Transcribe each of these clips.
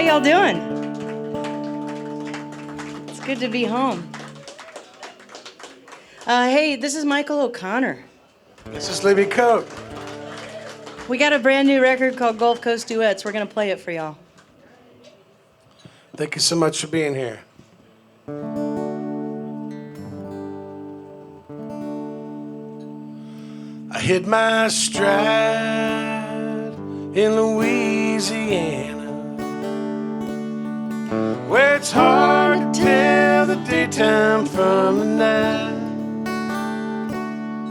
y'all doing? It's good to be home. Hey, this is Michael O'Connor. This is Libby Koch. We got a brand new record called Gulf Coast Duets. We're going to play it for y'all. Thank you so much for being here. I hit my stride in Louisiana, where it's hard to tell the daytime from the night.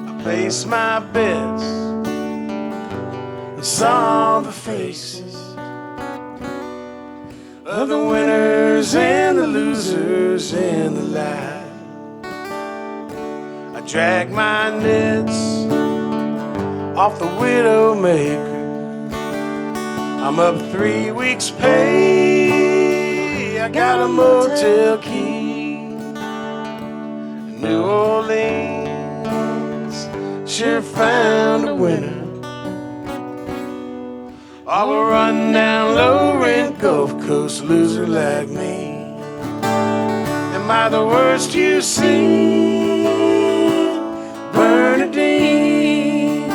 I placed my bets and saw the faces of the winners and the losers in the light. I dragged my nets off the Widowmaker. I'm up 3 weeks' pay. I got a motel key in New Orleans. Sure found a winner. I will run down low-rent Gulf Coast loser like me. Am I the worst you've seen, Bernadine?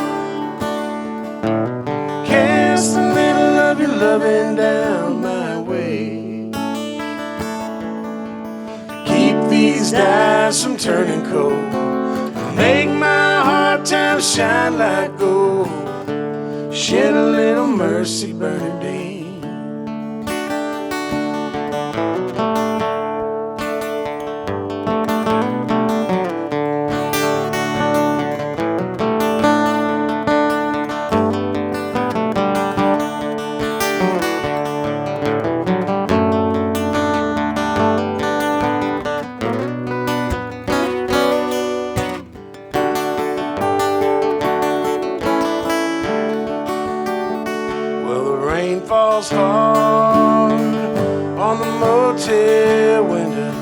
Cast a little of your loving down my way. Keep these dies from turning cold. Make my hard times shine like gold. Shed a little mercy, Bernadine. Falls hard on the motel window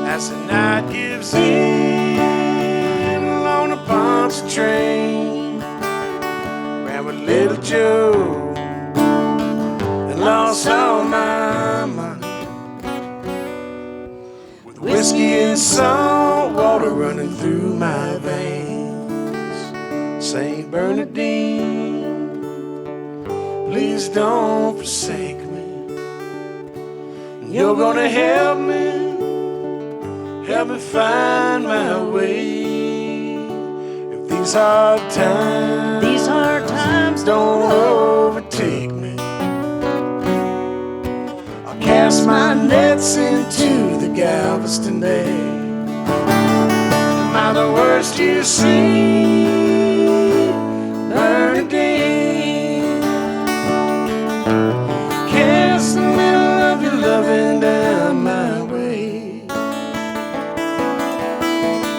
as the night gives in along the Ponce train. Ran with little Joe and lost all my money, with whiskey and salt water running through my veins. St. Bernadine, please don't forsake me. You're gonna help me find my way. If these hard times don't overtake me, I'll cast my nets into the Galveston Bay. Am I the worst you see, Bernadine? Cast a little of your loving down my way.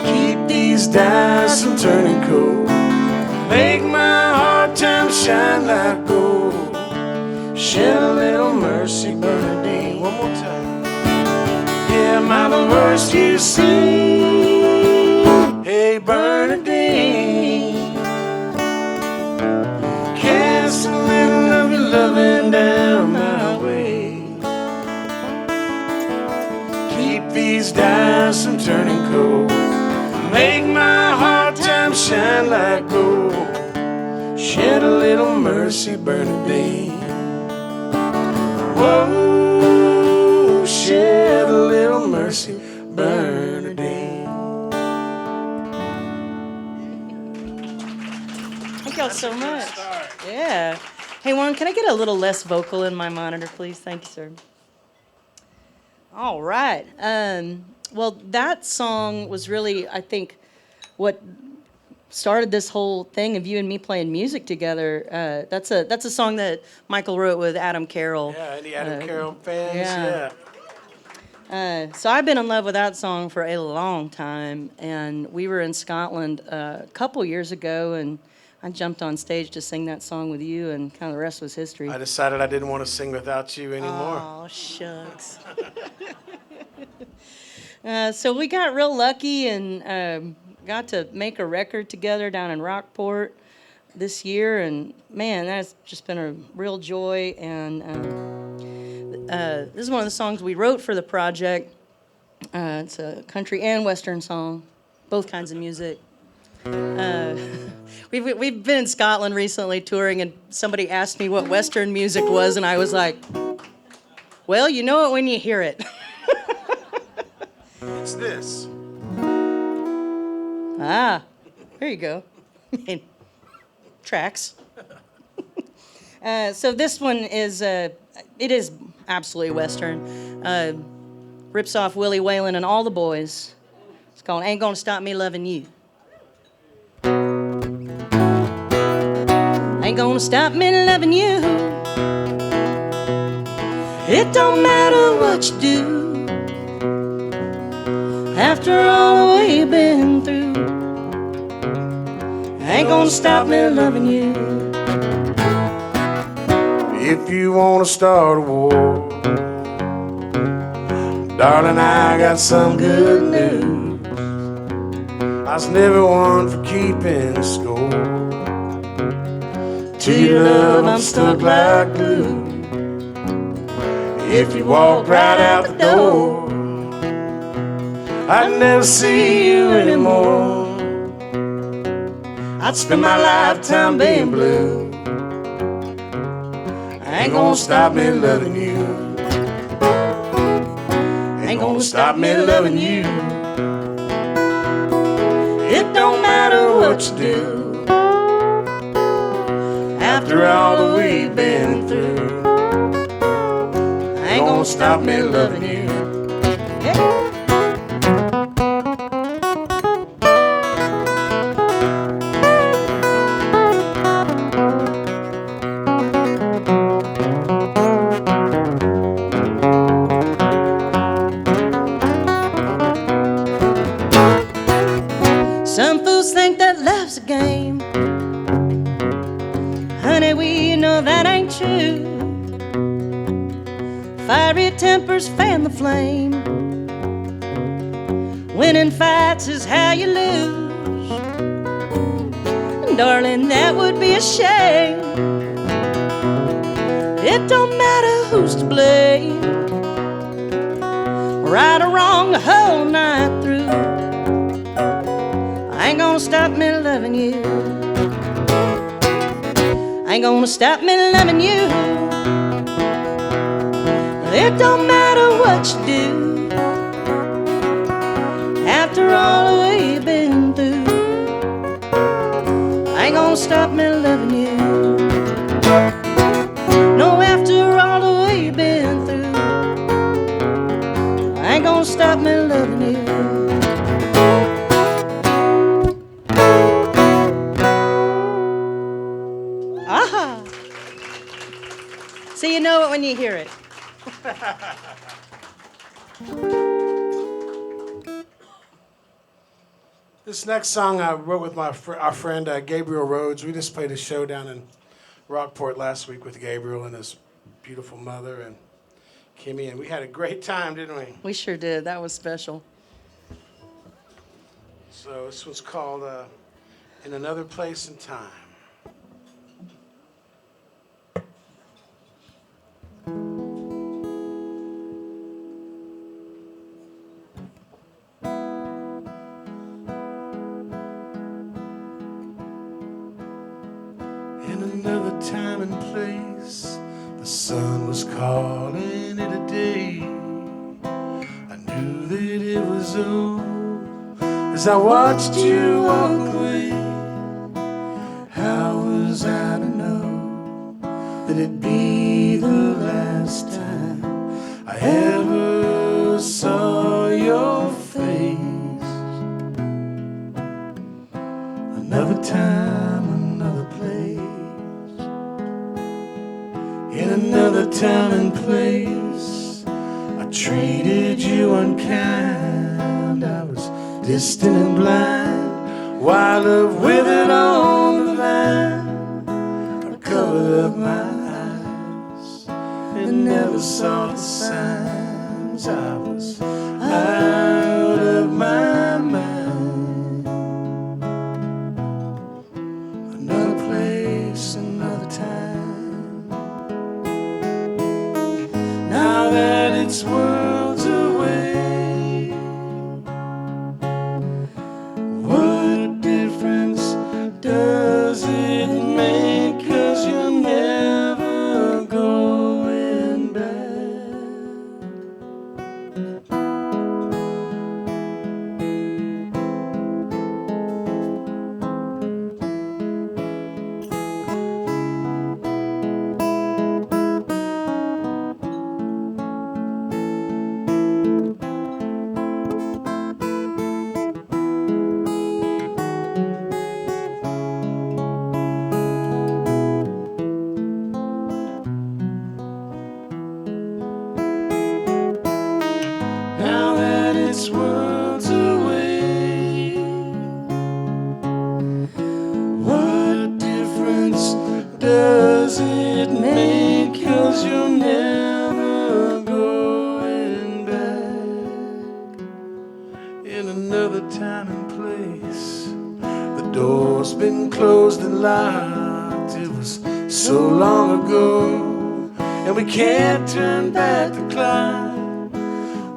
Keep these dies from turning cold. Make my hard times shine like gold. Shed a little mercy, Bernadine. One more time. Yeah, am I the worst you see? Hey, Bernadine. Cast a little of your loving down my way. Keep these dies from turning cold. Make my hard times shine like gold. Shed a little mercy, Bernadine. Whoa, shed a little mercy, Bernadine. Thank y'all so much. Yeah. Hey, Juan, can I get a little less vocal in my monitor, please? Thank you, sir. All right. Well, that song was really, I think, what started this whole thing of you and me playing music together. That's a song that Michael wrote with Adam Carroll. Yeah, any Adam Carroll fans? Yeah. So I've been in love with that song for a long time, and we were in Scotland a couple years ago, and I jumped on stage to sing that song with you, and kind of the rest was history. I decided I didn't want to sing without you anymore. Oh, shucks. So we got real lucky and got to make a record together down in Rockport this year, and man, that's just been a real joy. And This is one of the songs we wrote for the project. It's a country and western song, both kinds of music. We've been in Scotland recently touring, and somebody asked me what western music was, and I was like, well, you know it when you hear it. It's this. Ah, there you go. Tracks. So this one is, it is absolutely western. Rips off Willie Whalen and all the boys. It's called Ain't Gonna Stop Me Loving You. Ain't gonna stop me loving you. It don't matter what you do. After all we've been through, ain't gonna stop me loving you. If you wanna start a war, darling, I got some good news. I was never one for keeping score. To your love, I'm stuck like glue. If you walk right out the door, I'd never see you anymore. I'd spend my lifetime being blue. Ain't gonna stop me loving you. Ain't gonna stop me loving you. It don't matter what you do. After all that we've been through, ain't gonna stop me loving you. Some fools think that love's a game. Honey, we know that ain't true. Fiery tempers fan the flame. Winning fights is how you lose. And darling, that would be a shame. It don't matter who's to blame. Right or wrong the whole night through, ain't gonna stop me loving you. Ain't gonna stop me loving you. It don't matter what you do. After all we've been through, ain't gonna stop me loving you. No, after all we've been through, ain't gonna stop me loving you. Aha! So you know it when you hear it. This next song I wrote with our friend Gabriel Rhodes. We just played a show down in Rockport last week with Gabriel and his beautiful mother and Kimmy, and we had a great time, didn't we? We sure did. That was special. So this was called In Another Place and Time. In another time and place, the sun was calling it a day. I knew that it was over as I watched you walk away. How was I to know that it'd be the last time I ever saw your face? Another time, another place. In another time and place, I treated you unkind. I was distant and blind while love withered on the vine. I covered up my eyes and never saw the signs. I was out of my mind. Another place, another time. Now it's worlds away. What difference does it make? 'Cause you're never going back. Now that it's worlds away, what difference does it make? 'Cause you're never going back. In another time and place, the door's been closed and locked. It was so long ago, and we can't turn back the clock.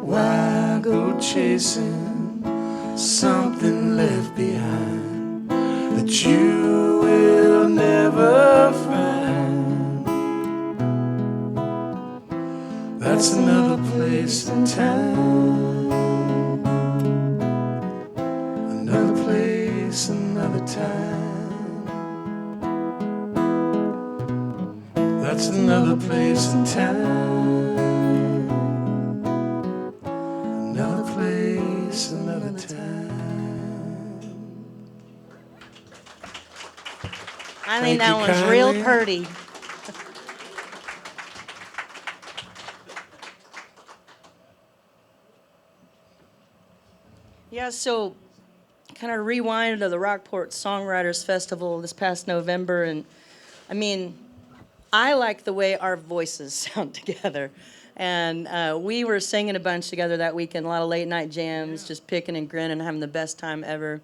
Why go chasing something left behind that you will never find? That's another place and time. Another place, another time. That's another place and time. Another place, another time. I Thank think that you one's real kindly. pretty. Yeah, so kind of rewind to the Rockport Songwriters Festival this past November, and I mean, I like the way our voices sound together. And we were singing a bunch together that weekend, a lot of late night jams, just picking and grinning, having the best time ever.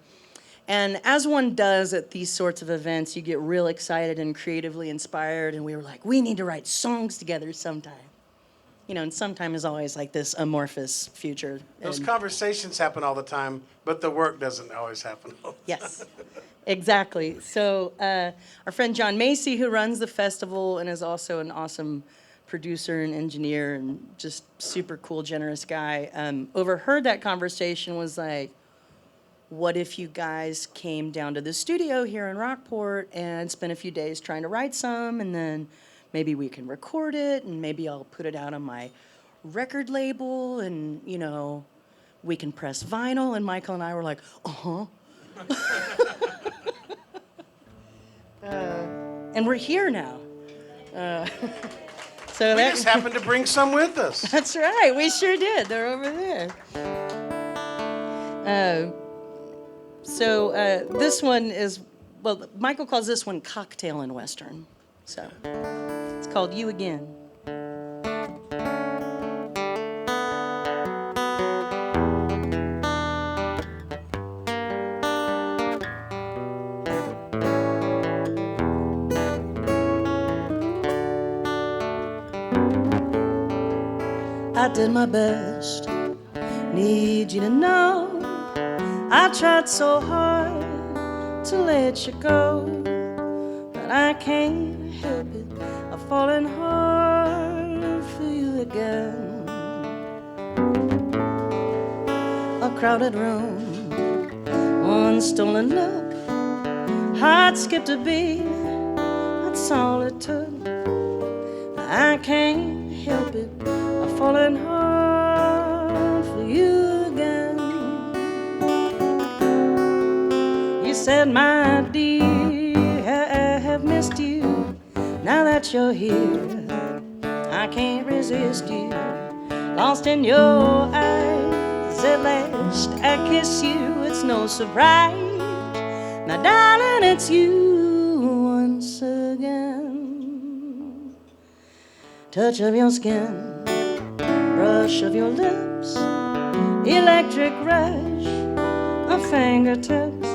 And as one does at these sorts of events, you get real excited and creatively inspired. And we were like, we need to write songs together sometime. You know, and sometime is always like this amorphous future. Those And- conversations happen all the time, but the work doesn't always happen all the time. Yes, exactly. So our friend John Macy, who runs the festival and is also an awesome producer and engineer and just super cool, generous guy, overheard that conversation, was like, what if you guys came down to the studio here in Rockport and spent a few days trying to write some, and then maybe we can record it, and maybe I'll put it out on my record label, and, you know, we can press vinyl. And Michael and I were like, uh-huh. And we're here now. So We just happened to bring some with us. that's right, we sure did. They're over there. So this one is, well, Michael calls this one Cocktail and Western. So it's called You Again. I did my best, need you to know I tried so hard to let you go, but I can't help it, I've fallen hard for you again. A crowded room, one stolen look, heart skipped a beat, that's all it took. I can't help it, I've fallen hard for you again. You said, my dear, I have missed you. Now that you're here, I can't resist you. Lost in your eyes, at last I kiss you. It's no surprise, my darling, it's you once again. Touch of your skin, brush of your lips, electric rush of fingertips.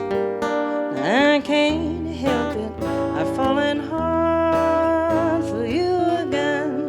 I can't help it, I've fallen hard for you again.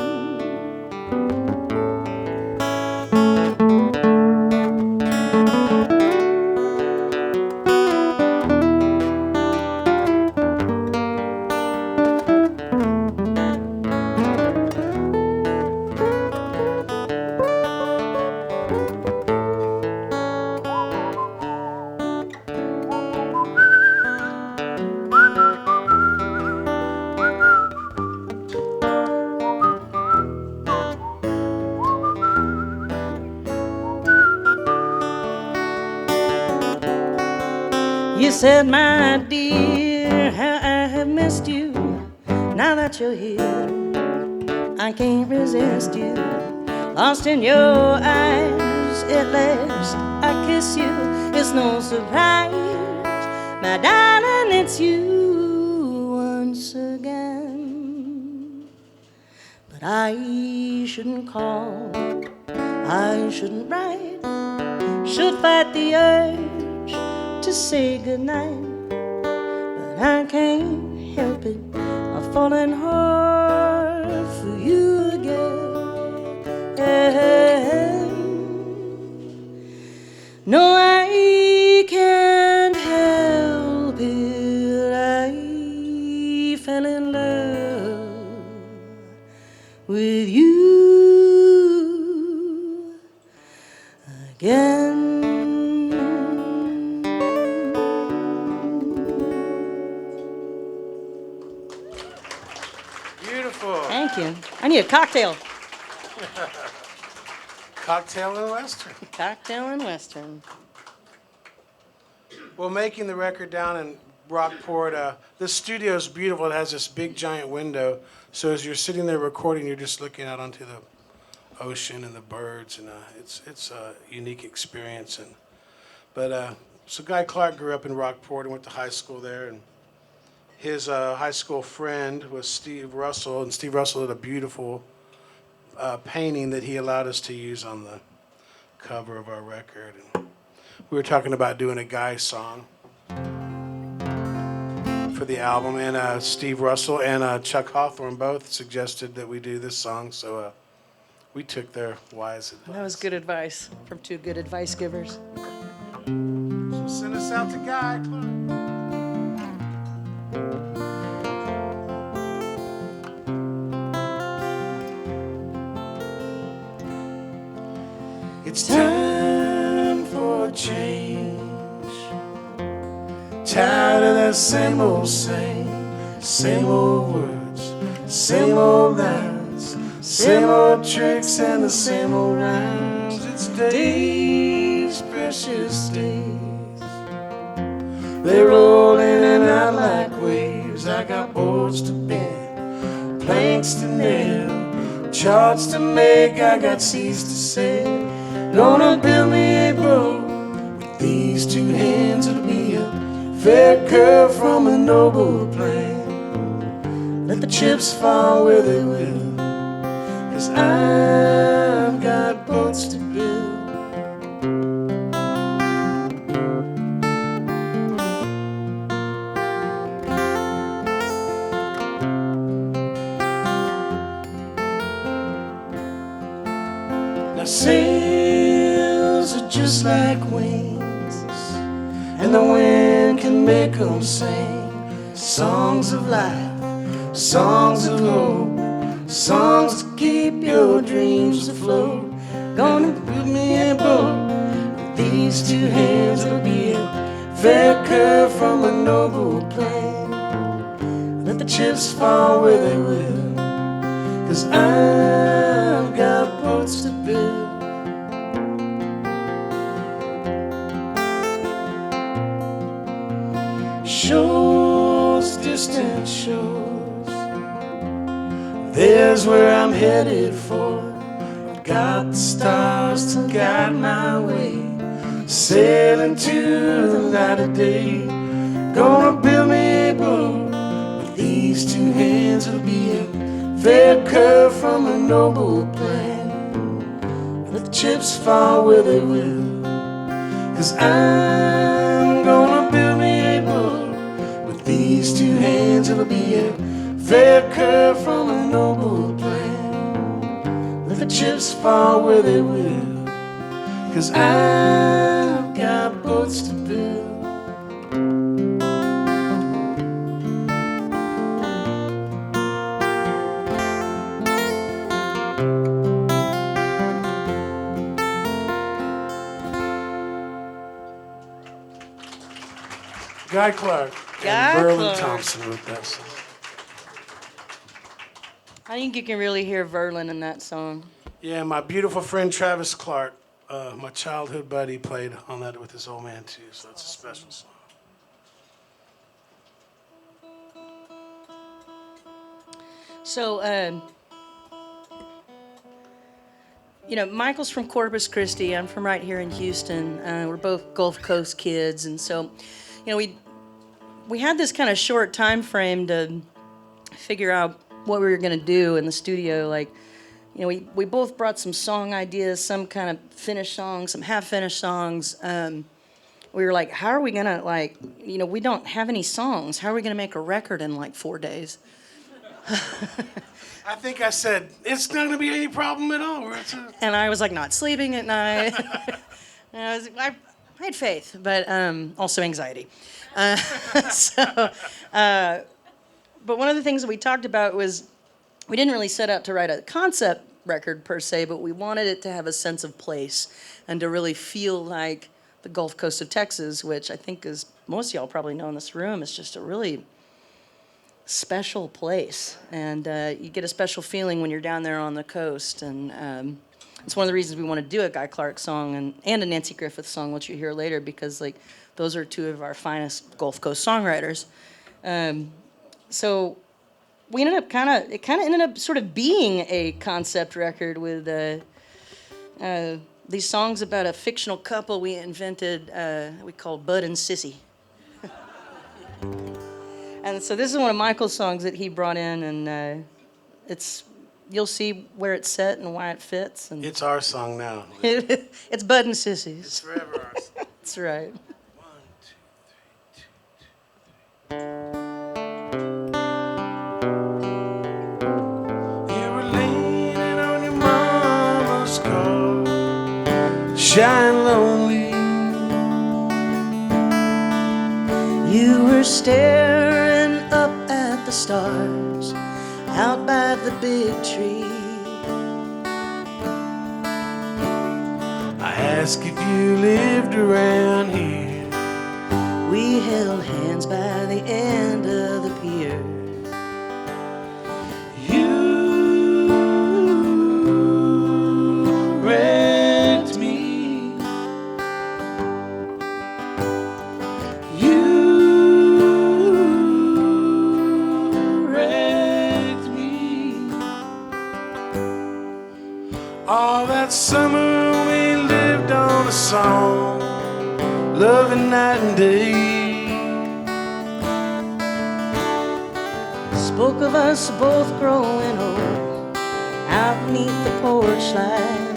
said, my dear, how I have missed you. Now that you're here, I can't resist you. Lost in your eyes, at last I kiss you. It's no surprise, my darling, it's you once again. But I shouldn't call, I shouldn't write, should fight the urge to say goodnight. But I can't help it, I've fallen hard for you again. No, I can't help it, I fell in love with you again. Beautiful. Thank you. I need a cocktail. Cocktail and Western. Cocktail and Western. Well, making the record down in Rockport, the studio is beautiful. It has this big giant window. So as you're sitting there recording, you're just looking out onto the ocean and the birds, and it's a unique experience. So Guy Clark grew up in Rockport and went to high school there, and his high school friend was Steve Russell, and Steve Russell had a beautiful painting that he allowed us to use on the cover of our record. And we were talking about doing a Guy song for the album, and Steve Russell and Chuck Hawthorne both suggested that we do this song, so we took their wise advice. That was good advice from two good advice givers. So send us out to Guy Clark. It's time for a change. Tired of that same old same old words, same old lines, same old tricks and the same old rhymes. It's days, precious days. They roll in and out like waves. I got boards to bend, planks to nail, charts to make. I got seas to sail. Gonna build me a boat with these two hands. It'll be a fair curve from a noble plan. Let the chips fall where they will, 'cause I've got boats to build. Now sails are just like wings, and the wind can make them sing songs of life, songs of hope, songs to keep your dreams afloat. Gonna build me a boat with these two hands. It'll be a fair curve from a noble plan. Let the chips fall where they will, 'cause I've got boats to build. Shores, distant shores, there's where I'm headed for. I've got the stars to guide my way, sailing to the light of day. Gonna build me a boat with these two hands. It'll be a fair curve from a noble plan. Let the chips fall where they will, 'cause I'm gonna build me a boat with these two hands. It'll be a fair curve from a noble plan. Let the chips fall where they will, 'cause I've got boats to build. Guy Clark Guy and Burley Clark. Thompson with that song. I think you can really hear Verlin in that song. Yeah, my beautiful friend Travis Clark, my childhood buddy, played on that with his old man too, so it's a special song. So, Michael's from Corpus Christi. I'm from right here in Houston. We're both Gulf Coast kids, and so, we had this kind of short time frame to figure out what we were gonna do in the studio. Like, we both brought some song ideas, some kind of finished songs, some half-finished songs. We were like, how are we gonna we don't have any songs. How are we gonna make a record in like 4 days? I think I said, it's not going to be any problem at all. And I was like, not sleeping at night. And I had faith, but also anxiety. So, but one of the things that we talked about was we didn't really set out to write a concept record per se, but we wanted it to have a sense of place and to really feel like the Gulf Coast of Texas, which I think, as most of y'all probably know in this room, is just a really special place, and you get a special feeling when you're down there on the coast, and it's one of the reasons we want to do a Guy Clark song and a Nancy Griffith song, which you hear later, because those are two of our finest Gulf Coast songwriters. So we ended up it kind of ended up sort of being a concept record with these songs about a fictional couple we invented, we called Bud and Sissy. And so this is one of Michael's songs that he brought in, and you'll see where it's set and why it fits. And it's our song now. It's Bud and Sissy's. It's forever our song. That's right. 1, 2, 3, 2, 2. You were leaning on your mama's car, shine lonely. You were staring up at the stars out by the big tree. I asked if you lived around here. We held hands by the end of the pier. You wrecked me. All that summer we lived on a song, loving night and day. Spoke of us both growing old out beneath the porch light.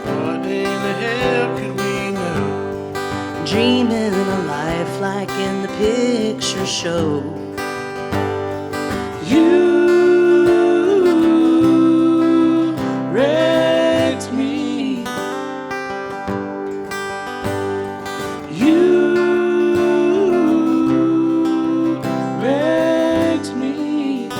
What in the hell could we know? Dreaming a life like in the picture show. You wrecked me. You wrecked me.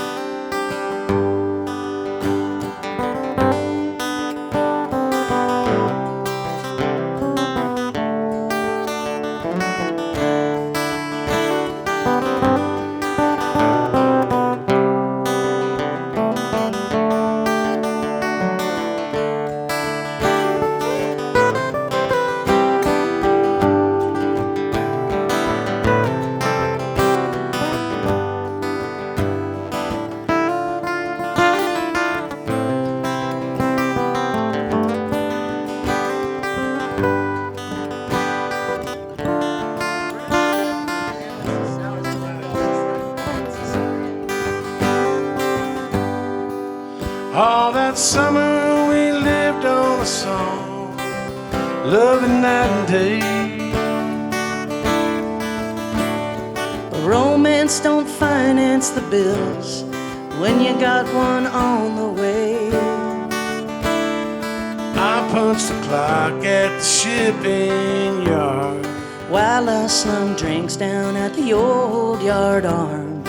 All that summer we lived on a song, loving night and day. Romance don't finance the bills when you got one on the way. I punched the clock at the shipping yard while I slung drinks down at the old yard arm.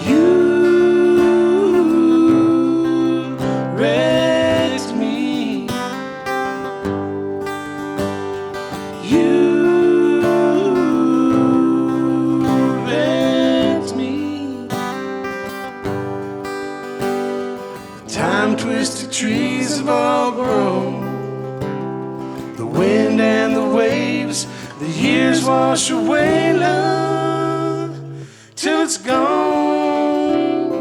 You wrecked me. You wrecked me. Time-twisted trees have all grown. The wind and the waves, the years wash away love. till it's gone.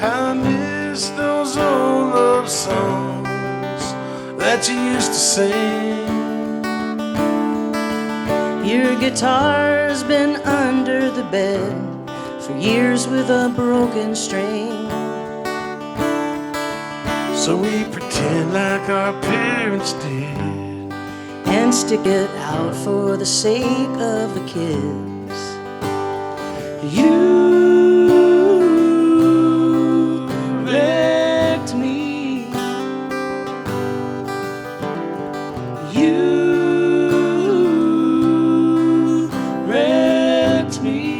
I miss those old love songs that you used to sing. Your guitar's been under the bed for years with a broken string. So we pretend like our parents did and stick it out for the sake of the kids. You wrecked me. You wrecked me.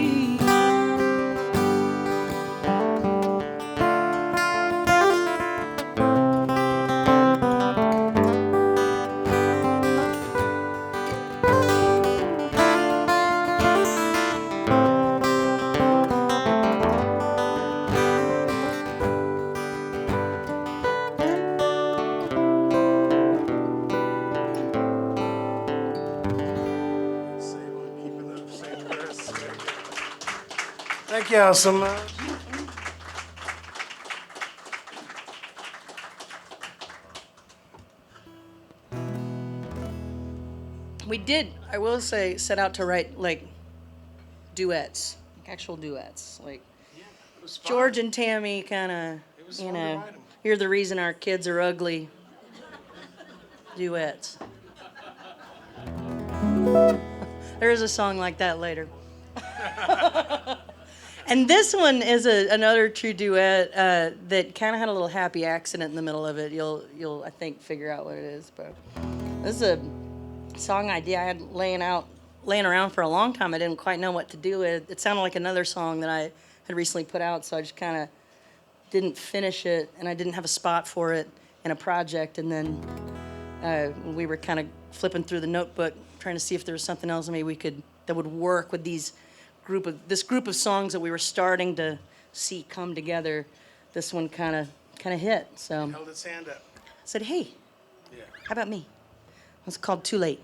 Thank y'all so much. We did, I will say, set out to write like duets, like actual duets. Like George and Tammy kind of, you know, you're the reason our kids are ugly duets. There is a song like that later. And this one is another true duet that kind of had a little happy accident in the middle of it. You'll I think figure out what it is. But this is a song idea I had laying around for a long time. I didn't quite know what to do with. It sounded like another song that I had recently put out, so I just kind of didn't finish it, and I didn't have a spot for it in a project. And then we were kind of flipping through the notebook, trying to see if there was something else maybe that would work with this group of songs that we were starting to see come together. This one kind of hit. So Held its hand up. I said, "Hey, Yeah. how about me?" It's called "Too Late."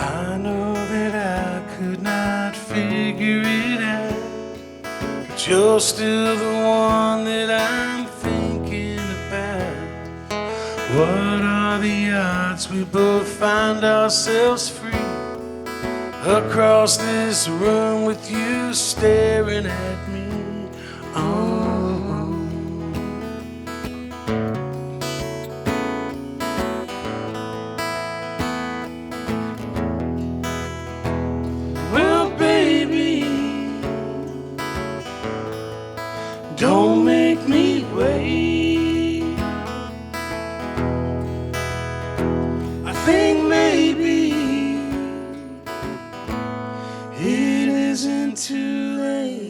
I know that I could not figure it out, but you're still the one that I'm thinking about. What are the odds we both find ourselves free across this room with you staring at me? Oh. Well, baby, don't make me wait. I think maybe it isn't too late.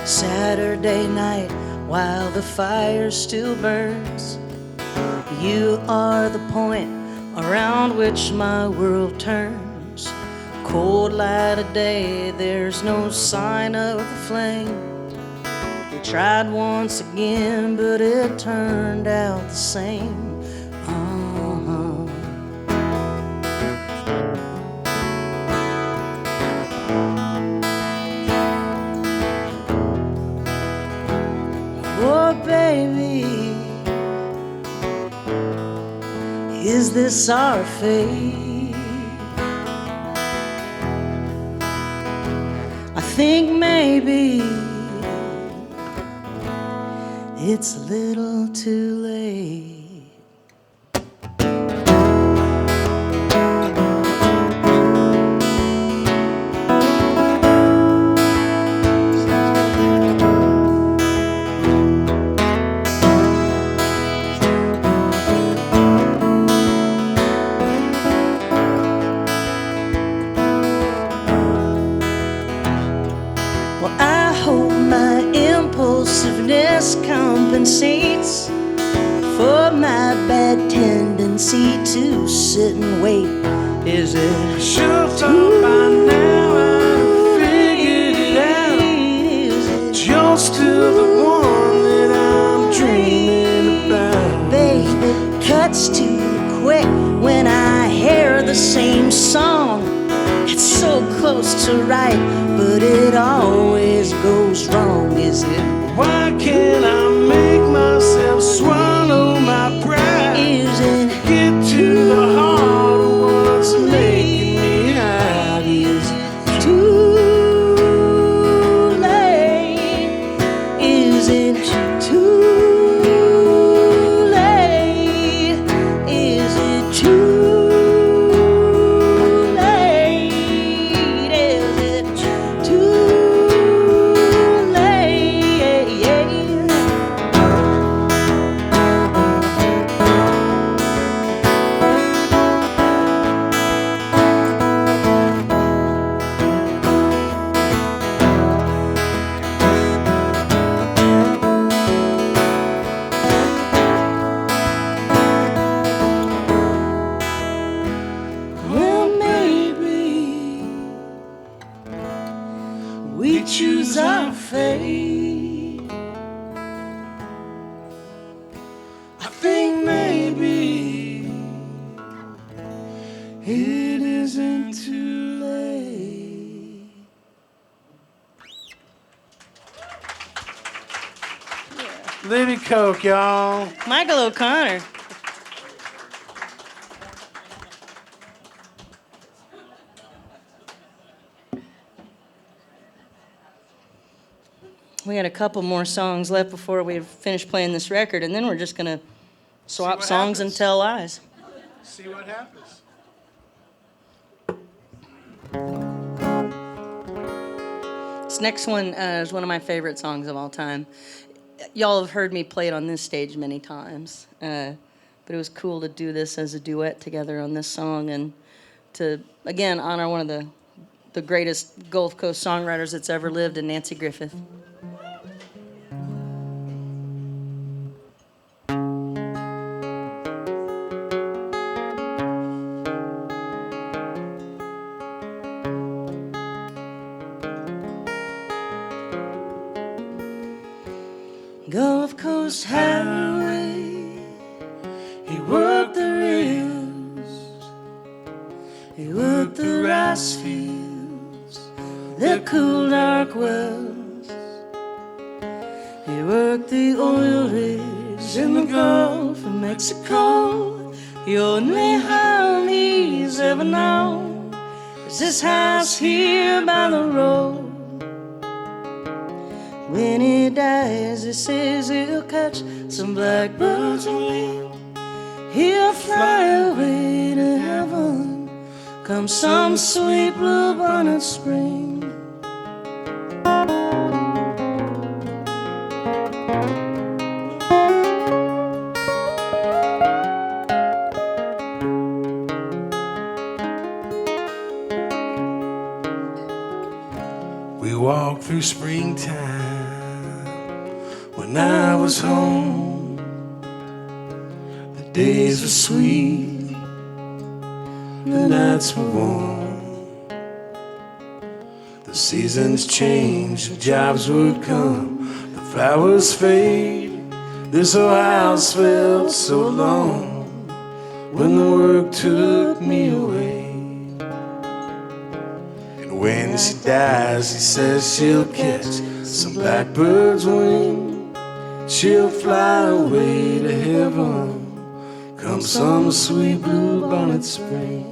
Saturday night, while the fire still burns, you are the point around which my world turns. Cold light of day, there's no sign of the flame. We tried once again, but it turned out the same. Oh, baby, is this our fate? I think maybe it's a little too late. picking seats for my bad tendency to sit and wait. Is it Sure thought by now I'd have figured it out. You're still the one that I'm dreaming about. Baby, cuts too quick when I hear the same song. It's so close to right, but it always goes wrong. Is it? Why can't I make myself swallow my pride? Is it? Get to the heart of what's making me hide. Is it too late? Is it too late? Is it too late? Is it too Well, maybe we choose our fate. I think maybe it isn't too late. Libby Koch, y'all. Michael O'Connor. We had a couple more songs left before we finish playing this record, and then we're just going to swap what songs and happens. tell lies. See what happens. This next one is one of my favorite songs of all time. Y'all have heard me play it on this stage many times, but it was cool to do this as a duet together on this song and to, again, honor one of the greatest Gulf Coast songwriters that's ever lived, in Nancy Griffith. Gulf Coast Highway, He worked the rails, he worked the rice fields, the cool dark wells. He worked the oil rigs in the Gulf of Mexico. The only harm he's ever known is this house here by the road. When he dies, he says he'll catch some blackbirds and wing. He'll fly away to heaven come some sweet blue-bonnet spring. We walked through springtime when I was home. The days were sweet, the nights were warm. The seasons changed, the jobs would come, the flowers fade. This old house felt so long when the work took me away. When she dies, he says she'll catch some blackbird's wing. She'll fly away to heaven come some sweet blue-bonnet spring.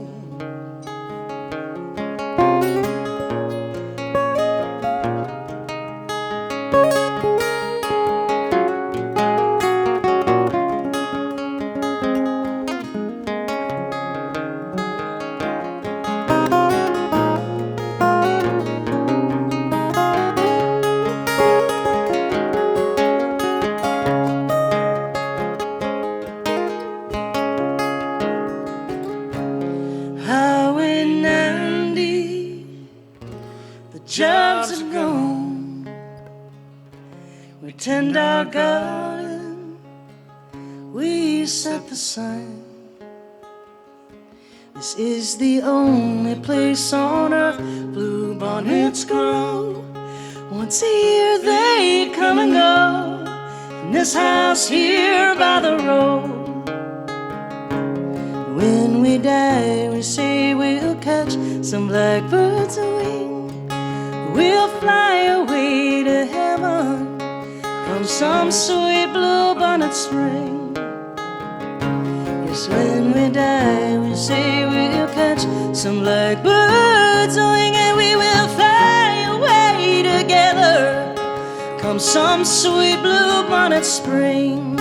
Highway 90, the jobs are gone. We tend our gardens we set the sign. This is the only place on earth blue bonnets grow. Once a year they come and go in this house here by the road. When we die, we say we'll catch some blackbird's wing. We'll fly away to heaven from some sweet blue bonnet spring. Yes, when we die, we say we'll catch some blackbird's wing, and we will fly away together come some sweet blue bonnet spring.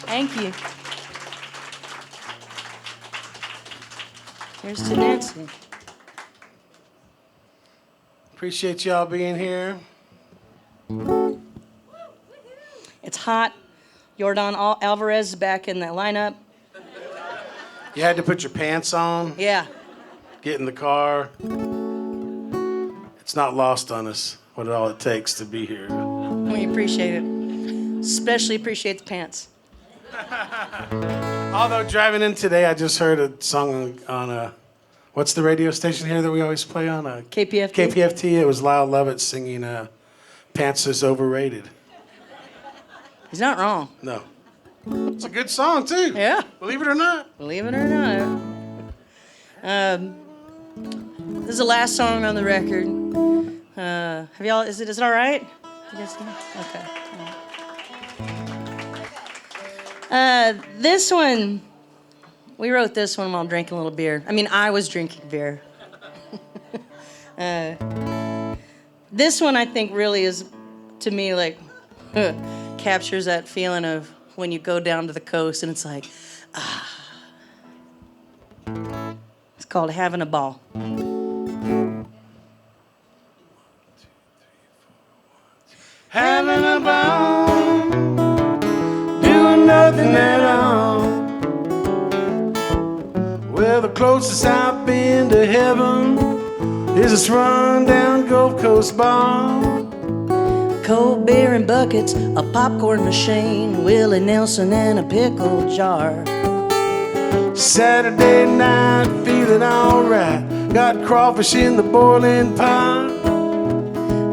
Thank you. Here's to Nancy. Appreciate y'all being here. It's hot. Jordan Alvarez is back in the lineup. You had to put your pants on, Yeah. get in the car. It's not lost on us what all it takes to be here. We appreciate it. Especially appreciate the pants. Although driving in today, I just heard a song on what's the radio station here that we always play on? KPFT. KPFT. It was Lyle Lovett singing Pants is Overrated. He's not wrong. No. It's a good song, too. Yeah. Believe it or not. Believe it or not. This is the last song on the record. Have y'all, is it all right? You guys know? Okay. This one, we wrote this one while drinking a little beer. I mean, I was drinking beer. This one, I think, really is, to me, like, captures that feeling of when you go down to the coast and it's like, ah. It's called Having a Ball. Having a ball, doing nothing at all. Well, the closest I've been to heaven is this run-down Gulf Coast bar. Cold beer and buckets, a popcorn machine, Willie Nelson and a pickle jar. Saturday night, feeling alright. Got crawfish in the boiling pot.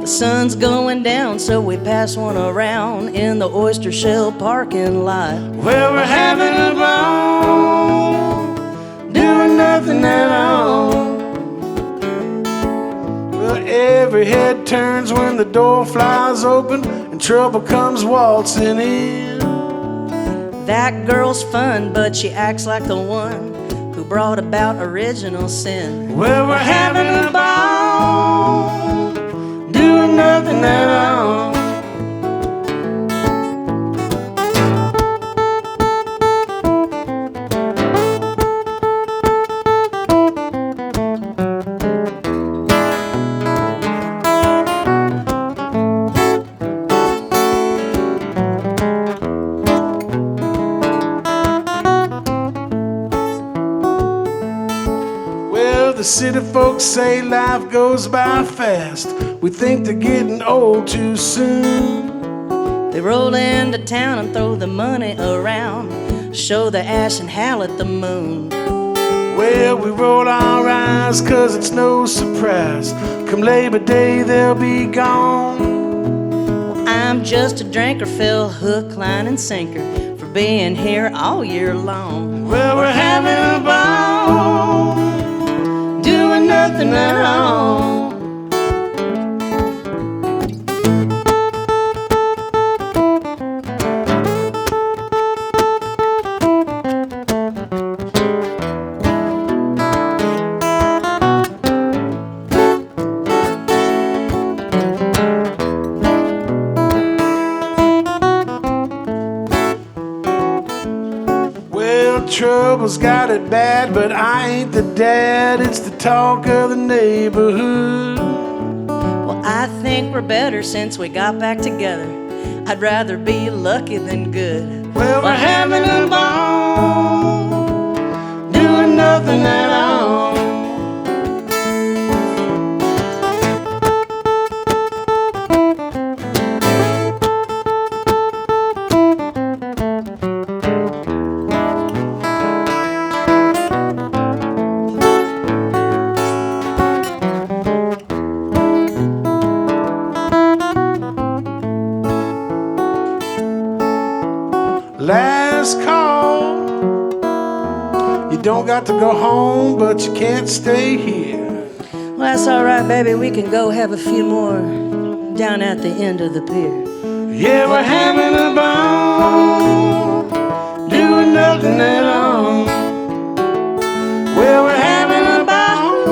The sun's going down, so we pass one around in the oyster shell parking lot. Well, we're having a ball, doing nothing at all. Well, every head turns when the door flies open and trouble comes waltzing in. That girl's fun, but she acts like the one who brought about original sin. Well, we're having a ball, doing nothing at all. The city folks say life goes by fast. We think they're getting old too soon. They roll into town and throw the money around, show the ash and howl at the moon. Well, we roll our eyes 'cause it's no surprise. Come Labor Day, they'll be gone. Well, I'm just a drinker, Phil, hook, line, and sinker for being here all year long. Well, we're having a ball, doing nothing at all. Trouble's got it bad, but I ain't the dad. It's the talk of the neighborhood. Well, I think we're better since we got back together. I'd rather be lucky than good. Well, we're having a ball, doing nothing at all. Last call. You don't got to go home, but you can't stay here. Well, that's all right, baby. We can go have a few more down at the end of the pier. Yeah, we're having a ball, doing nothing at all. Well, we're having a ball,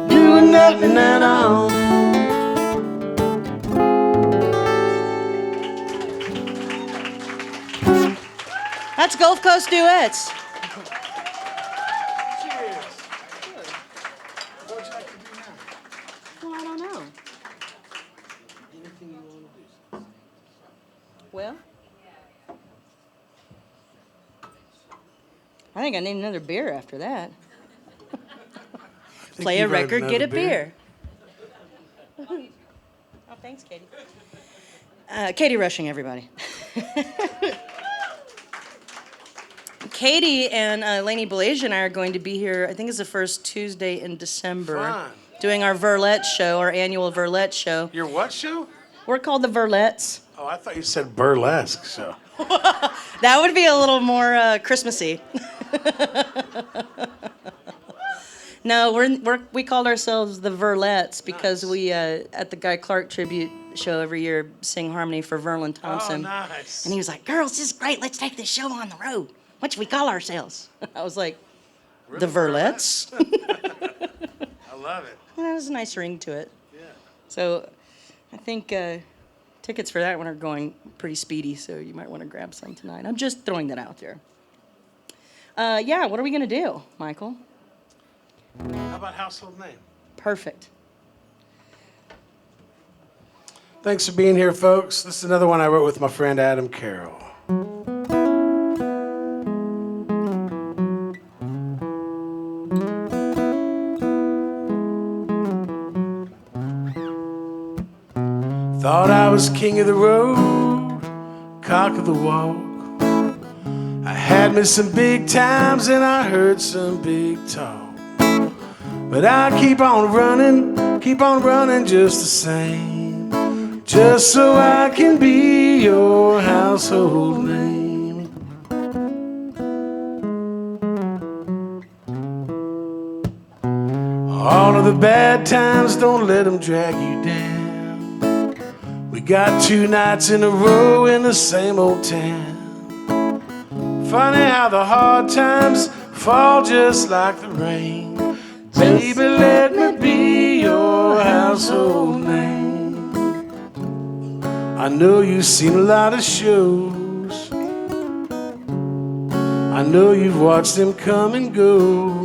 doing nothing at all. That's Gulf Coast Duets. Cheers. What would you like to do now? Well, I don't know. Anything you want to do. Well, I think I need another beer after that. Play a you've had record, get a another beer. beer. Oh, thanks, Katie. Katie Rushing, everybody. Katie and Lainey Belasia and I are going to be here, I think it's the first Tuesday in December, Fun. doing our Verlette show, our annual Verlette show. Your what show? We're called the Verlettes. Oh, I thought you said burlesque show. That would be a little more Christmassy. No, we called ourselves the Verlettes because we, at the Guy Clark tribute show every year, sing harmony for Verlin Thompson. Oh, nice. And he was like, "Girls, this is great. Let's take this show on the road. What should we call ourselves?" I was like, "The Verlettes." I love it. Well, that was a nice ring to it. Yeah. So I think tickets for that one are going pretty speedy, so you might want to grab some tonight. I'm just throwing that out there. Yeah, what are we going to do, Michael? How about household name? Perfect. Thanks for being here, folks. This is another one I wrote with my friend Adam Carroll. Thought I was king of the road, cock of the walk. I had me some big times and I heard some big talk. But I keep on running just the same, just so I can be your household name. All of the bad times, don't let them drag you down. We got 2 nights in a row in the same old town. Funny how the hard times fall just like the rain. Baby, let me be your household name. I know you've seen a lot of shows. I know you've watched them come and go.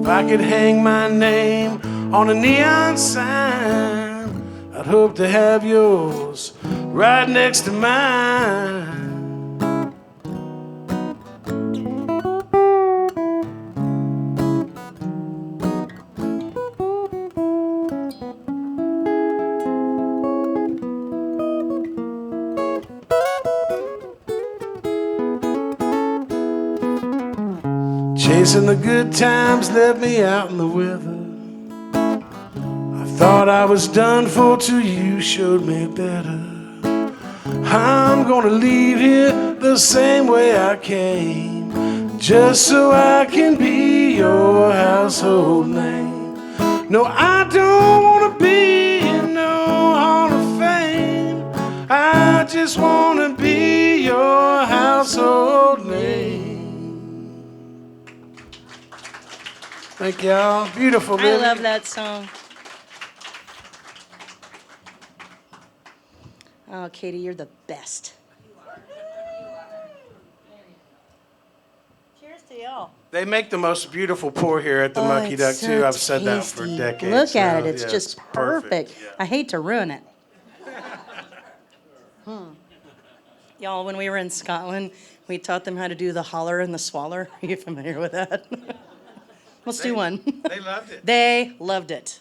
If I could hang my name on a neon sign, I'd hope to have yours right next to mine. Chasing the good times left me out in the weather. I thought I was done for till you showed me better. I'm gonna leave here the same way I came, just so I can be your household name. No, I don't wanna be in no Hall of Fame. I just wanna be your household name. Thank y'all. Beautiful, I Libby. love that song. Oh, Katie, you're the best. Cheers to y'all. They make the most beautiful pour here at the Mucky it's Duck, so too. I've said that for tasty. decades. Look at now. it. It's Yeah, just perfect. Yeah. I hate to ruin it. Y'all, when we were in Scotland, we taught them how to do the holler and the swaller. Are you familiar with that? Let's do one. They loved it. They loved it.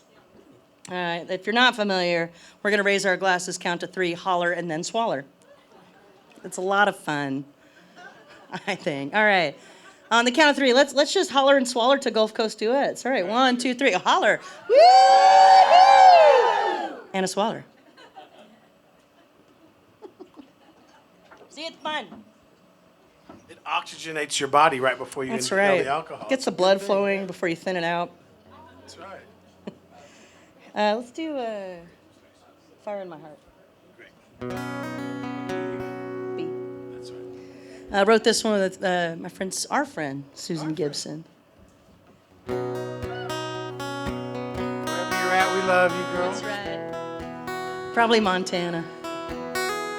All right, if you're not familiar, we're going to raise our glasses, count to 3, holler, and then swaller. It's a lot of fun, I think. All right. On the count of 3, let's just holler and swaller to Gulf Coast duets. All right, 1, 2, 3. Holler. Woo! And a swaller. See, it's fun. It oxygenates your body right before you That's inhale right. the alcohol. Gets the blood flowing before you thin it out. That's right. Let's do Fire in My Heart. Great. B. That's right. I wrote this one with our friend, Susan Our friend. Gibson. Wherever you're at, we love you, girl. That's right. Probably Montana,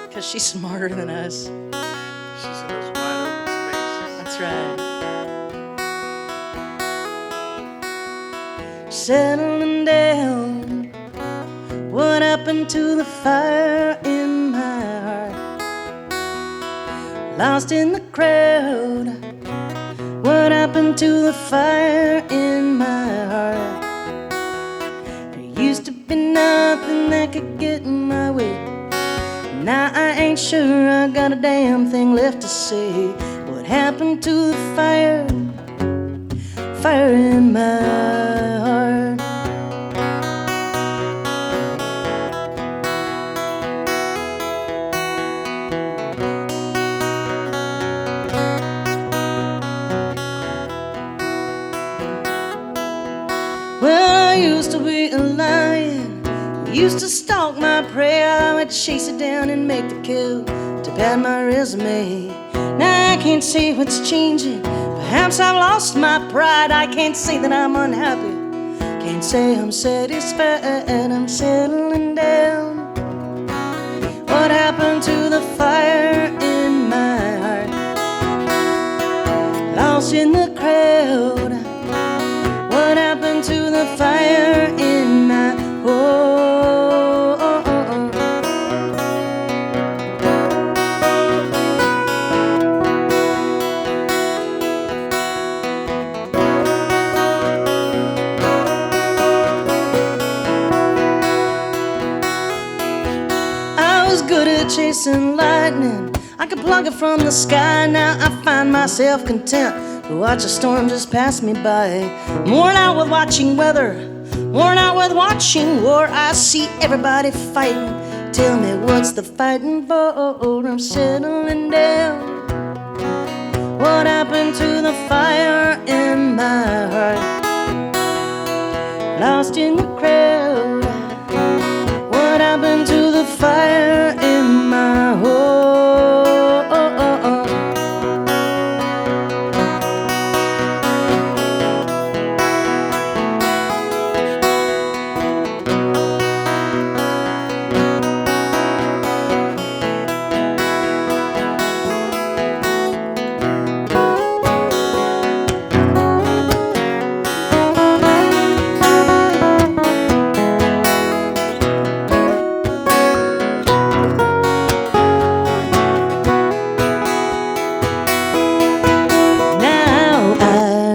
because she's smarter than us. She's in those wide open spaces. That's right. Settling down. What happened to the fire in my heart? Lost in the crowd. What happened to the fire in my heart? There used to be nothing that could get in my way. Now I ain't sure I got a damn thing left to say. What happened to the fire? Fire in my heart. Well, I used to be a lion. I used to stalk my prey. I would chase it down and make the kill to pad my resume. Now I can't say what's changing. Perhaps I've lost my pride. I can't say that I'm unhappy. Can't say I'm satisfied. I'm settling down. What happened to the fire in my heart? Lost in the crowd. What happened to the fire in my heart? I was good at chasing lightning. I could plug it from the sky. Now I find myself content to watch a storm just pass me by. I'm worn out with watching weather, worn out with watching war. I see everybody fighting. Tell me what's the fighting for? I'm settling down. What happened to the fire in my heart? Lost in the crowd. What happened to the fire in my heart?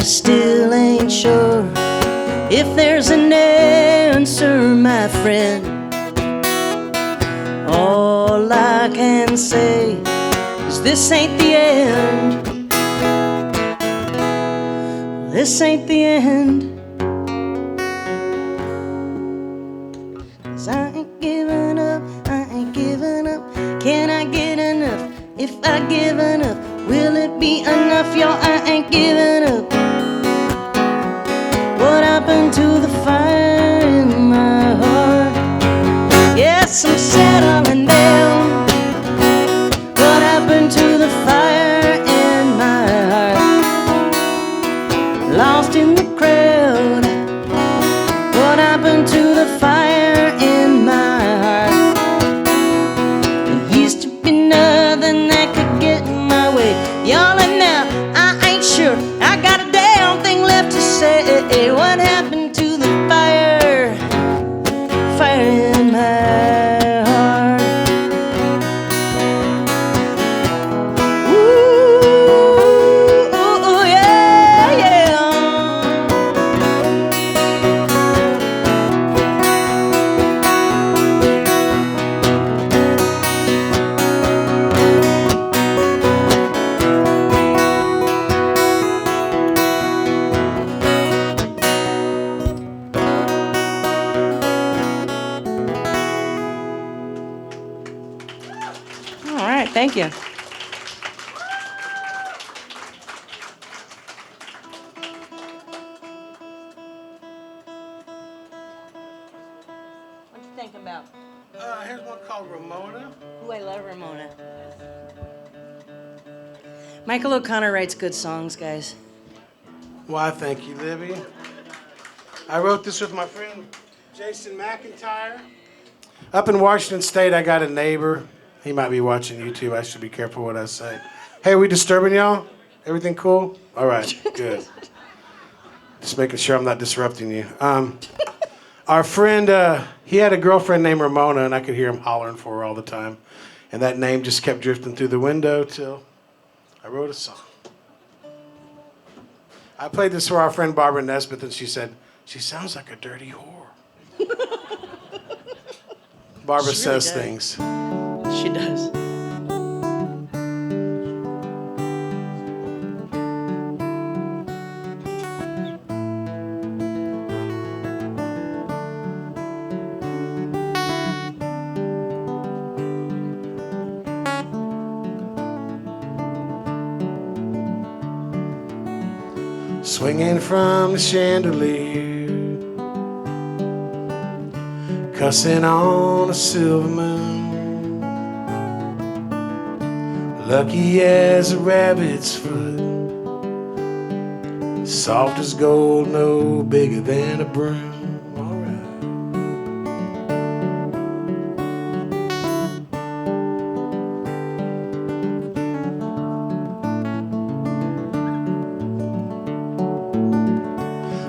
Still ain't sure if there's an answer, my friend. All I can say is this ain't the end. This ain't the end. 'Cause I ain't giving up, I ain't giving up. Can I get enough? If I give enough, will it be enough? Y'all, I ain't giving up. What happened to the fire in my heart? Yes, I'm settling down. What happened to the fire in my heart? Lost in the crowd. What happened to the fire in my heart? There used to be nothing that could get in my way. Y'all, and now I ain't sure I got a damn thing left to say. What happened to the fire? Fire in my heart. Thank you. What you thinking about? Here's one called Ramona. Ooh, I love Ramona. Michael O'Connor writes good songs, guys. Why, thank you, Libby. I wrote this with my friend Jason McIntyre. Up in Washington State, I got a neighbor. He might be watching YouTube. I should be careful what I say. Hey, we disturbing y'all? Everything cool? All right, good. Just making sure I'm not disrupting you. Our friend, he had a girlfriend named Ramona, and I could hear him hollering for her all the time. And that name just kept drifting through the window till I wrote a song. I played this for our friend Barbara Nesbitt, and she said, she sounds like a dirty whore. Barbara She really says does. things. She does. Swinging from the chandelier, cussing on a silver moon, lucky as a rabbit's foot, soft as gold, no bigger than a broom. All right.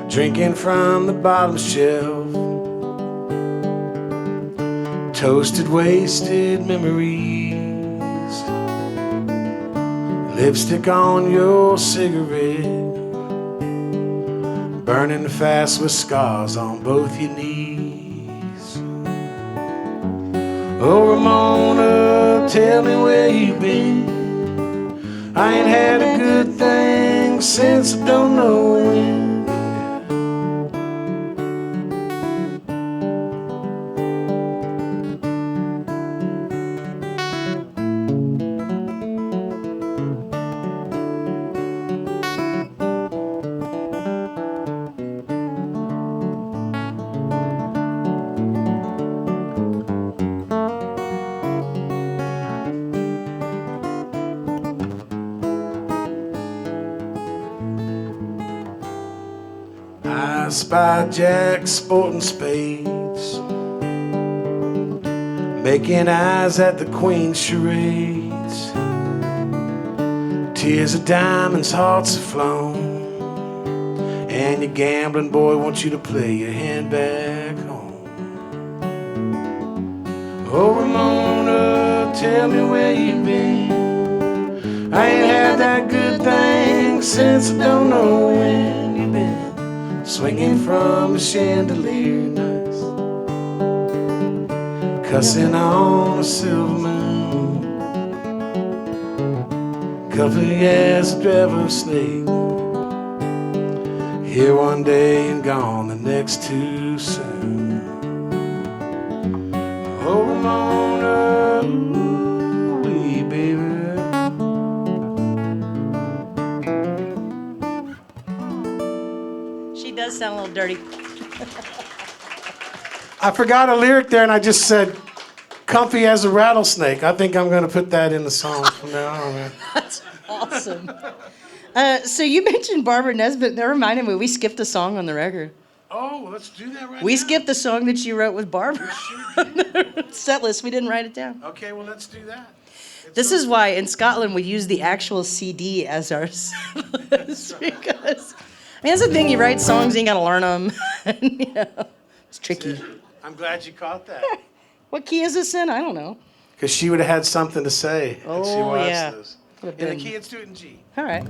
Drinking from the bottom shelf, toasted, wasted memories, lipstick on your cigarette, burning fast with scars on both your knees. Oh, Ramona, tell me where you been. I ain't had a good thing since I don't know when. I spy Jack sporting spades, making eyes at the Queen's charades. Tears of diamonds, hearts have flown, and your gambling boy wants you to play your hand back home. Oh, Ramona, tell me where you been. I ain't had that good thing since I don't know when you been. Swinging from a chandelier nights, cussing on a silver moon, comfy as a devil's snake, here one day and gone the next too soon. Oh, Ramona, ooh-wee, baby. She does sound a little dirty. I forgot a lyric there, and I just said, comfy as a rattlesnake. I think I'm going to put that in the song from now on, man. That's awesome. So you mentioned Barbara Nesbitt. That reminded me, we skipped a song on the record. Oh, well, let's do that right now. We skipped the song that you wrote with Barbara. Set list, we didn't write it down. Okay, well, let's do that. This is why in Scotland we use the actual CD as our set list, because I mean, that's the thing. You write songs, you ain't gotta learn them. You know, it's tricky. I'm glad you caught that. What key is this in? I don't know. Because she would have had something to say. And she Oh, watched yeah. this. Would've In the been- key, let's do it in G. All right.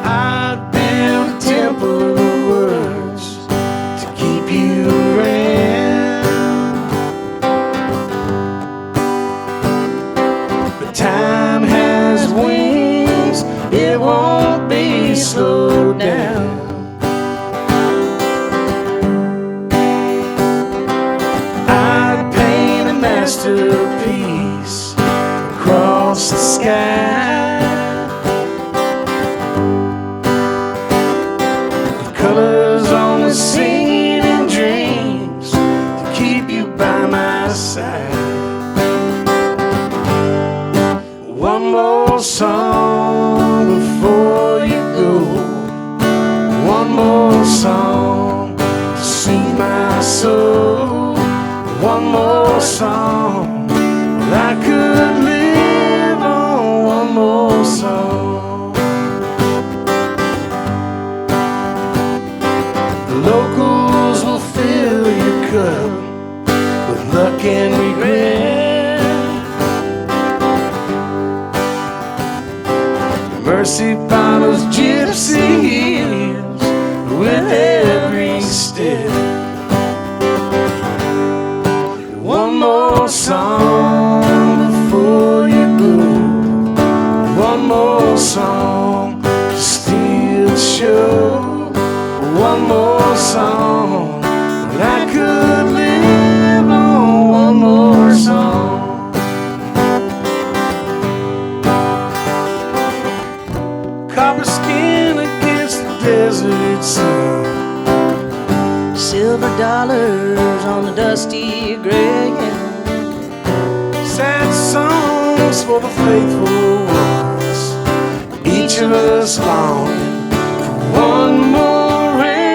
I built a temple of words to keep you around, but time has wings, it won't be sky. The colors on the singing in dreams to keep you by my side. One more song before you go. One more song to soothe my soul. One more song, well, I could live on one more song. The locals will fill your cup with luck and regret. Mercy follows gypsy heels with every step. One more song before you go. One more song to steal the show. One more song, but I could live on one more song. Copper skin against the desert sun. Silver dollars on the dusty gray. Sad songs for the faithful ones. Each of us longing for one more round.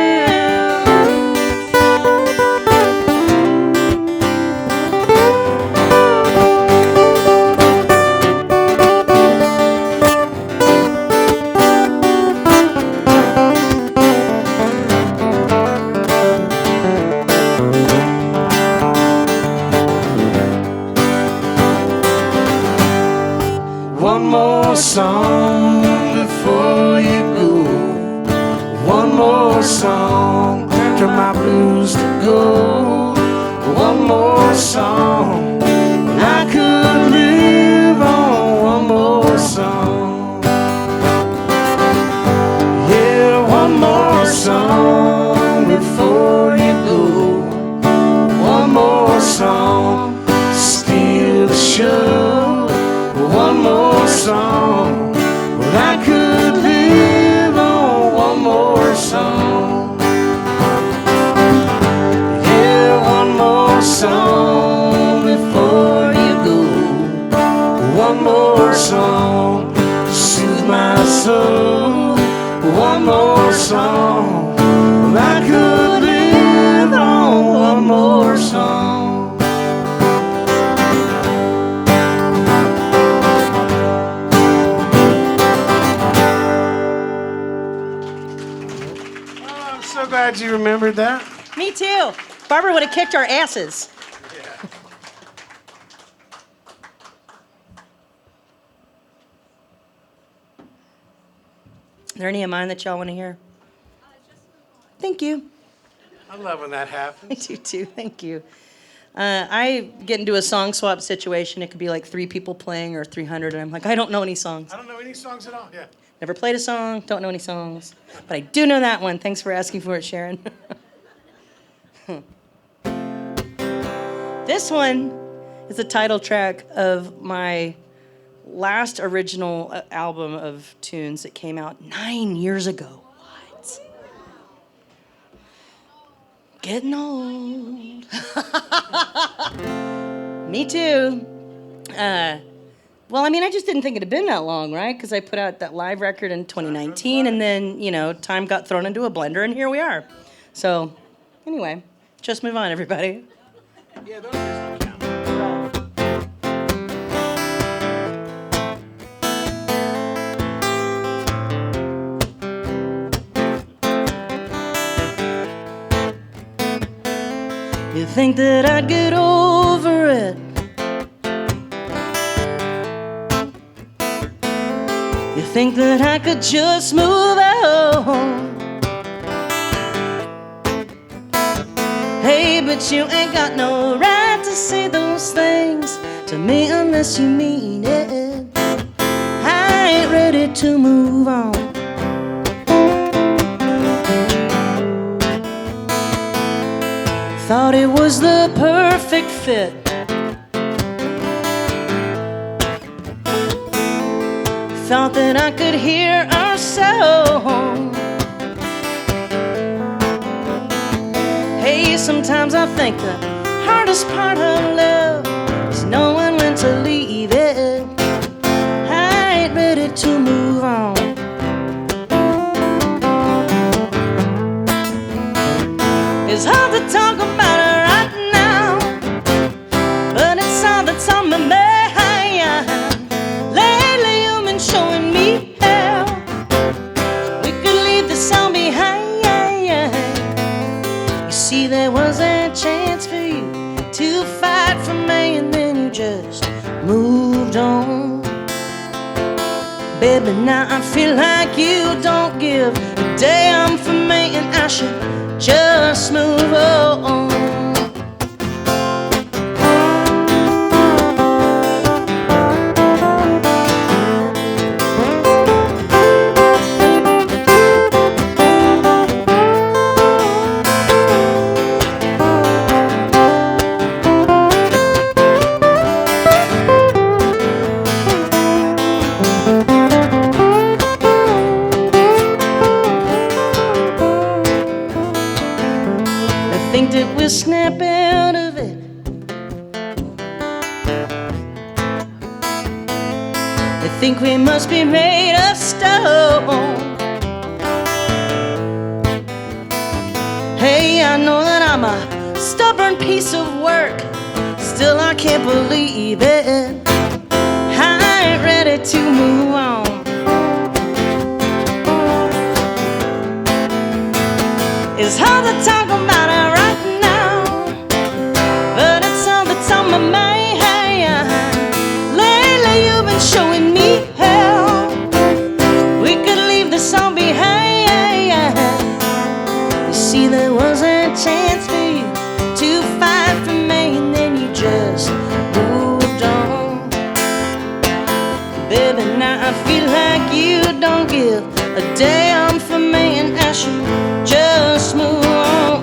One more song before you go. One more song, turn my blues to gold. One more song, I could live on one more song. Yeah, one more song before you go. One more song, steal the show. One more song, but I could live on one more song. Yeah, one more song before you go. One more song to soothe my soul. One more song, but I could live on one more song. So glad you remembered that. Me too. Barbara would have kicked our asses. Are there any of mine that y'all want to hear? Thank you. I love when that I happens. do too. Thank you. I get into a song swap situation. It could be like 3 people playing or 300, and I'm like, I don't know any songs. I don't know any songs at all. Yeah. Never played a song, don't know any songs. But I do know that one. Thanks for asking for it, Sharon. This one is the title track of my last original album of tunes that came out 9 years ago. What? Getting old. Me too. Well, I mean, I just didn't think it had been that long, right? Because I put out that live record in 2019, and then, you know, time got thrown into a blender, and here we are. So, anyway, just move on, everybody. Yeah, those guys don't count. You think that I'd get over it? You think that I could just move on? Hey, but you ain't got no right to say those things to me unless you mean it. I ain't ready to move on. Thought it was the perfect fit. thought that I could hear our song. Hey, sometimes I think the hardest part of love is knowing when to leave it. I ain't ready to move on. It's hard to talk about it right now, but it's all that's on my mind. Lately you've been showing me how we could leave this all behind. You see, there was a chance for you to fight for me, and then you just moved on. Baby, now I feel like you don't give a damn for me, and I should just move on. We'll snap out of it. They think we must be made of stone. Hey, I know that I'm a stubborn piece of work, still I can't believe it. I ain't ready to move on. It's hard to talk about it right now, but it's all that's on my mind. Lately you've been showing me how we could leave this all behind. You see, there was a chance for you to fight for me, and then you just moved on. Baby, now I feel like you don't give a damn for me, and I should just move on.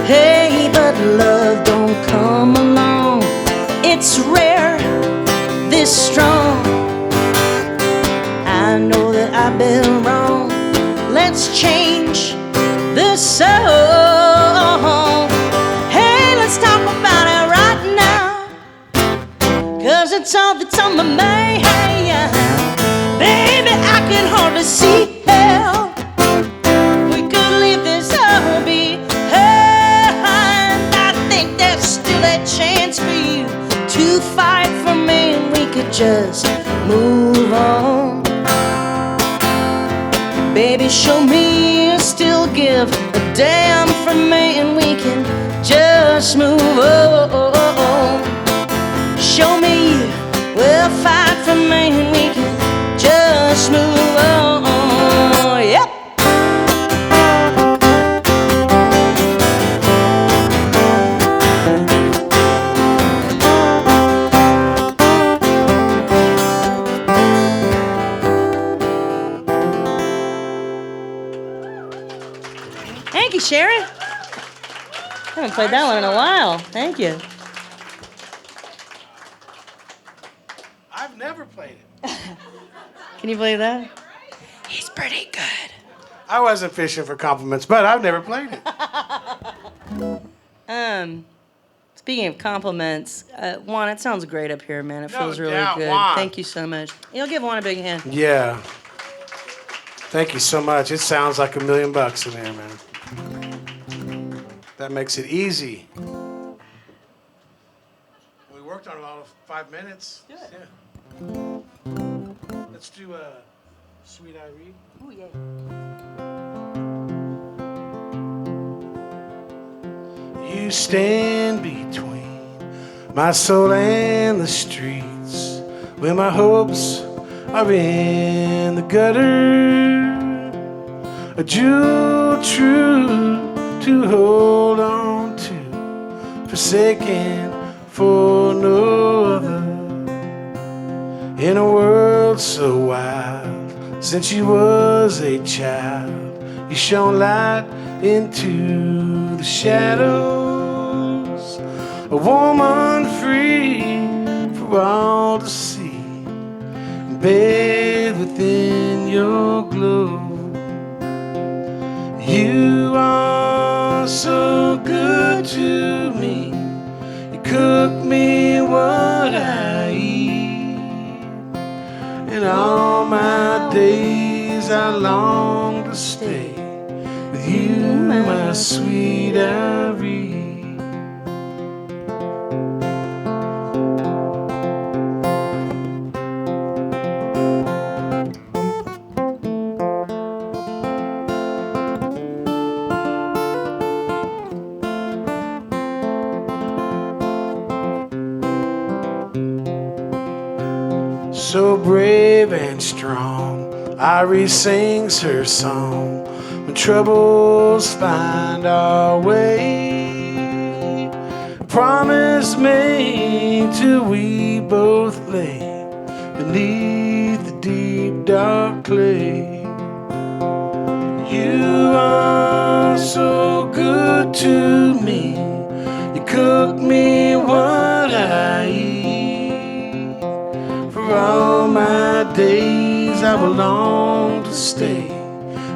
Hey, but love don't come along. It's rare, this strong. I know that I've been wrong. Let's change the song. Hey, let's talk about it right now, 'cause it's all that's on my mind. Baby, I can hardly see how we could leave this all behind. I think there's still a chance for you to fight for me, and we could just move on. Baby, show me you still give a damn for me, and we can just move on. Show me you will fight for me, and we can just move on. Yep. Thank you, Sharon. I haven't played that one in a while. Thank you. I've never played it. Can you believe that? He's pretty good. I wasn't fishing for compliments, but I've never played it. Speaking of compliments, Juan, it sounds great up here, man. It feels really doubt, good. Juan. Thank you so much. You'll give Juan a big hand. Yeah. Thank you so much. It sounds like $1 million in there, man. That makes it easy. We worked on it all of 5 minutes. Do it. Yeah. Let's do Sweet Irene. Ooh, yeah. You stand between my soul and the streets, where my hopes are in the gutter. A jewel true to hold on to, forsaken for no other. In a world so wild, Since you was a child, you shone light into the shadows. A woman free for all to see, bathed within your glow. You are so good to me. You cook me what I eat, and all my days I long to stay with you, my sweet Irene. So brave and strong, Irie sings her song when troubles find our way. Promise made till we both lay beneath the deep dark clay. You are so good to me. You cook me what I eat. For all my days I will long to stay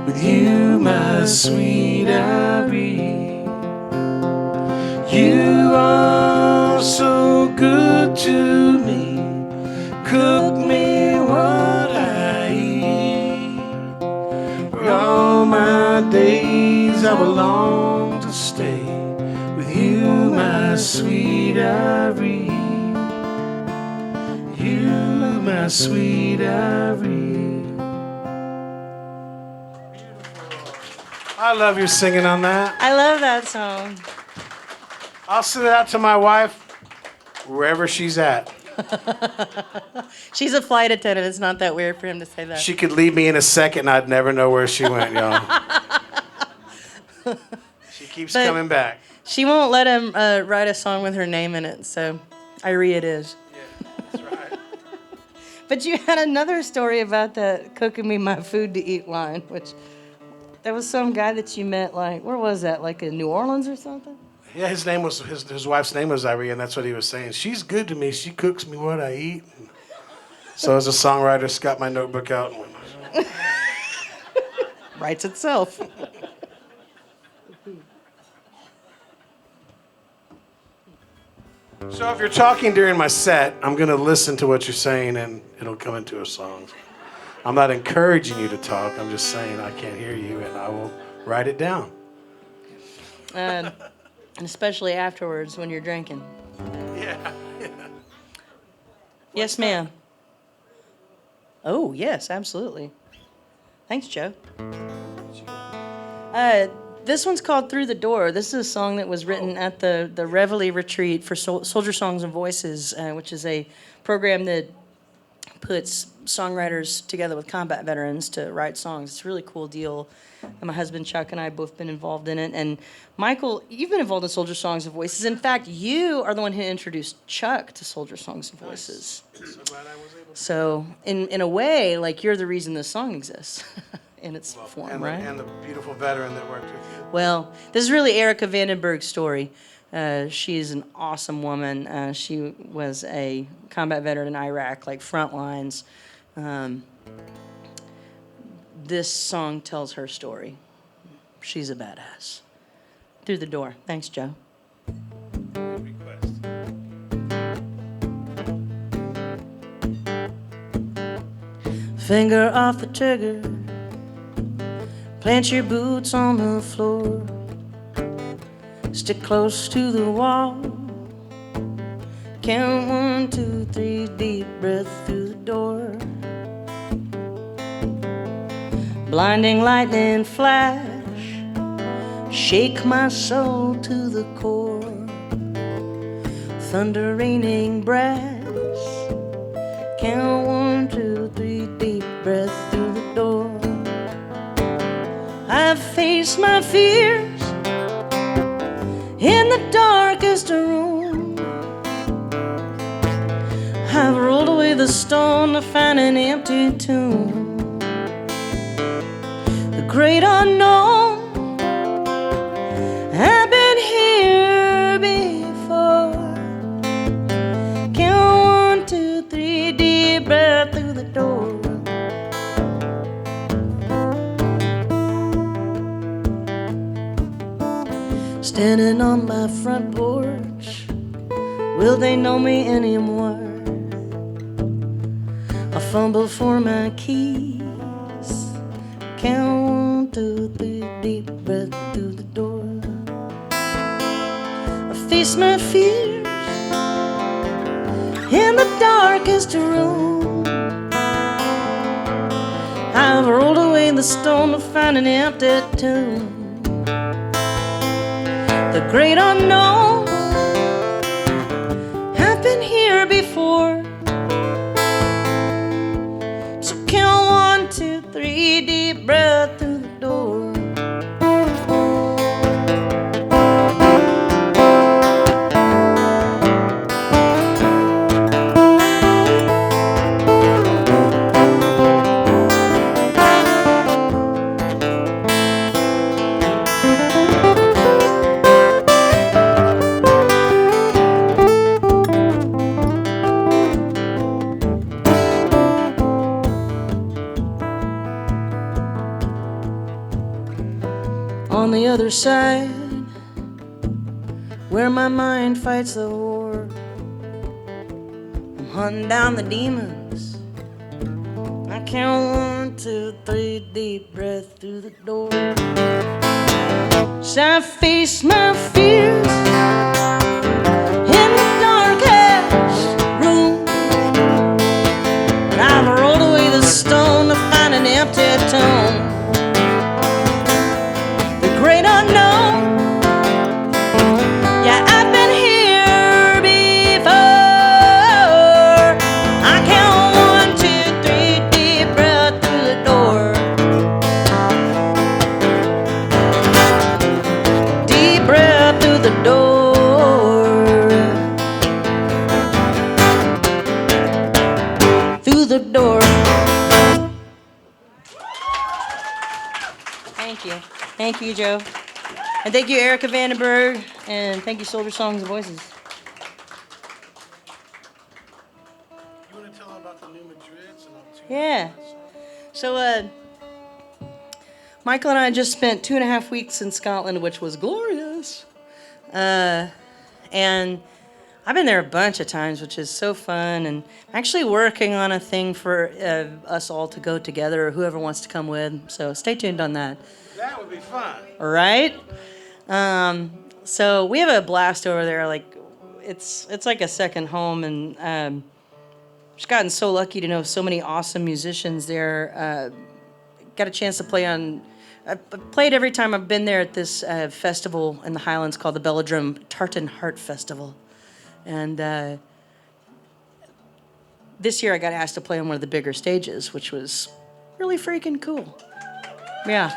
with you, my sweet Irene. You are so good to me. Cook me what I eat. For all my days I will long to stay with you, my sweet Irene. You, my sweet Irene. I love your singing on that. I love that song. I'll send it out to my wife wherever she's at. She's a flight attendant. It's not that weird for him to say that. She could leave me in a second and I'd never know where she went, y'all. She keeps coming back. She won't let him write a song with her name in it, so Irie it is. Yeah, that's right. But you had another story about the cooking me my food to eat line, which there was some guy that you met, like, where was that, like in New Orleans or something? Yeah, his name was his wife's name was Irie, and that's what he was saying. She's good to me. She cooks me what I eat. So as a songwriter, got my notebook out and went. Writes itself. So if you're talking during my set, I'm going to listen to what you're saying, and it'll come into a song. I'm not encouraging you to talk. I'm just saying I can't hear you, and I will write it down. And especially afterwards when you're drinking. Yeah. Yes, ma'am. Oh, yes, absolutely. Thanks, Joe. This one's called Through the Door. This is a song that was written at the Reveille Retreat for Soldier Songs and Voices, which is a program that puts songwriters together with combat veterans to write songs. It's a really cool deal. And my husband Chuck and I have both been involved in it. And Michael, you've been involved in Soldier Songs and Voices. In fact, you are the one who introduced Chuck to Soldier Songs and Voices. Nice. So glad I was able to. So in a way, like, you're the reason this song exists in its form, right? And the beautiful veteran that worked with you. Well, this is really Erica Vandenberg's story. She's an awesome woman. She was a combat veteran in Iraq, like front lines. This song tells her story. She's a badass. Through the Door. Thanks, Joe. Good request. Finger off the trigger. Plant your boots on the floor. Stick close to the wall. Count 1, 2, 3, deep breath through the door. Blinding lightning flash, shake my soul to the core. Thunder raining brass, count 1, 2, 3, deep breath through the door. I've faced my fears in the darkest room. I've rolled away the stone to find an empty tomb. great unknown. I've been here before. Count 1, 2, 3, deep breath through the door. Standing on my front porch, will they know me anymore? I fumble for my keys. Count 1, 2, 3, deep breath through the door. I face my fears in the darkest room. I've rolled away the stone to find an empty tomb. The great unknown, I've been here before. So count 1, 2, 3, deep breath through the door. On the other side, where my mind fights the war, I'm hunting down the demons. I count 1, 2, 3, deep breath through the door. So I face my fears in the darkest room. I've rolled away the stone to find an empty tomb. Great unknown, yeah, I've been here before. I count 1, 2, 3, deep breath through the door. Deep breath through the door. Through the door. Thank you. Thank you, Joe. And thank you, Erica Vandenberg. And thank you, Soldier Songs and Voices. You want to tell them about the new Madrids and all the Yeah. So, Michael and I just spent 2.5 weeks in Scotland, which was glorious. And I've been there a bunch of times, which is so fun. And I'm actually working on a thing for us all to go together, or whoever wants to come with. So stay tuned on that. That would be fun. All right. So we have a blast over there. Like, it's like a second home, and just gotten so lucky to know so many awesome musicians there. Got a chance to play on. I've played every time I've been there at this festival in the Highlands called the Belladrum Tartan Heart Festival, and this year I got asked to play on one of the bigger stages, which was really freaking cool. Yeah.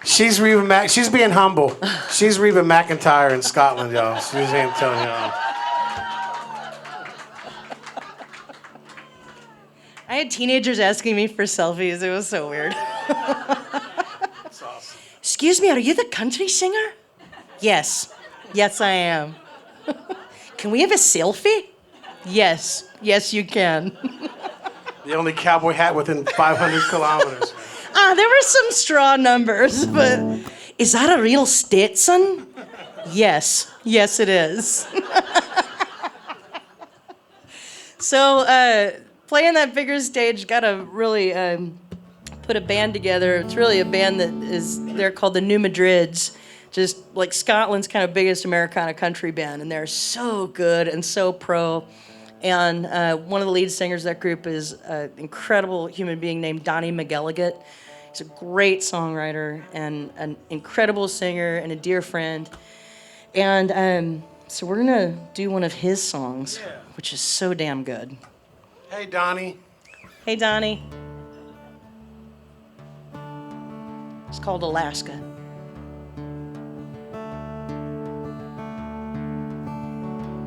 She's being humble. She's Reba McEntire in Scotland, y'all. She's ain't telling y'all. I had teenagers asking me for selfies. It was so weird. That's awesome. Excuse me, are you the country singer? Yes. Yes, I am. Can we have a selfie? Yes. Yes, you can. The only cowboy hat within 500 kilometers. There were some straw numbers, but is that a real Stetson? Yes. Yes, it is. So, playing that bigger stage, got to really put a band together. It's really a band that they're called the New Madrids, just like Scotland's kind of biggest Americana country band, and they're so good and so pro. And one of the lead singers of that group is an incredible human being named Donnie McGonigel. He's a great songwriter and an incredible singer and a dear friend. And so we're gonna do one of his songs, which is so damn good. Hey, Donnie. Hey, Donnie. It's called Alaska.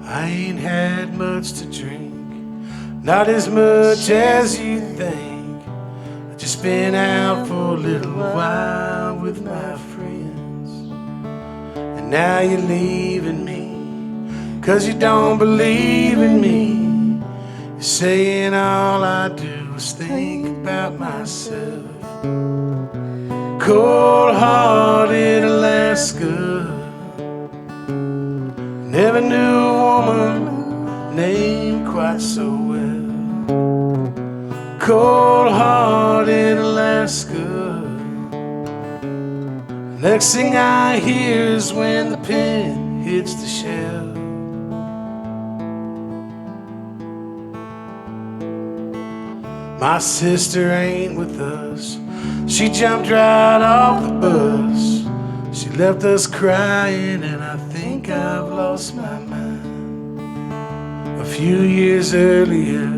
I ain't had much to drink, not as much as you think. I Just been out for a little while with my friends. And now you're leaving me, 'cause you don't believe in me. You're saying all I do is think about myself. Cold-hearted Alaska. Never knew a woman named quite so well. Cold-hearted Alaska. Next thing I hear is when the pen hits the shell. My sister ain't with us. She jumped right off the bus. She left us crying, and I think I've lost my mind. A few years earlier,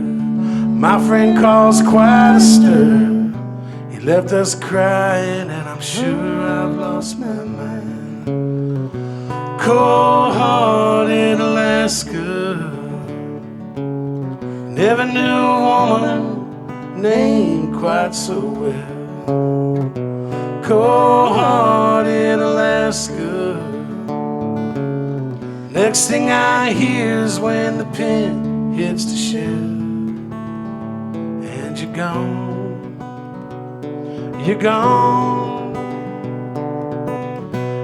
my friend caused quite a stir. He left us crying, and I'm sure I've lost my mind. Cold-hearted Alaska. Never knew a woman named quite so well. Cold-hearted Alaska. Next thing I hear is when the pen hits the shell. And you're gone. You're gone.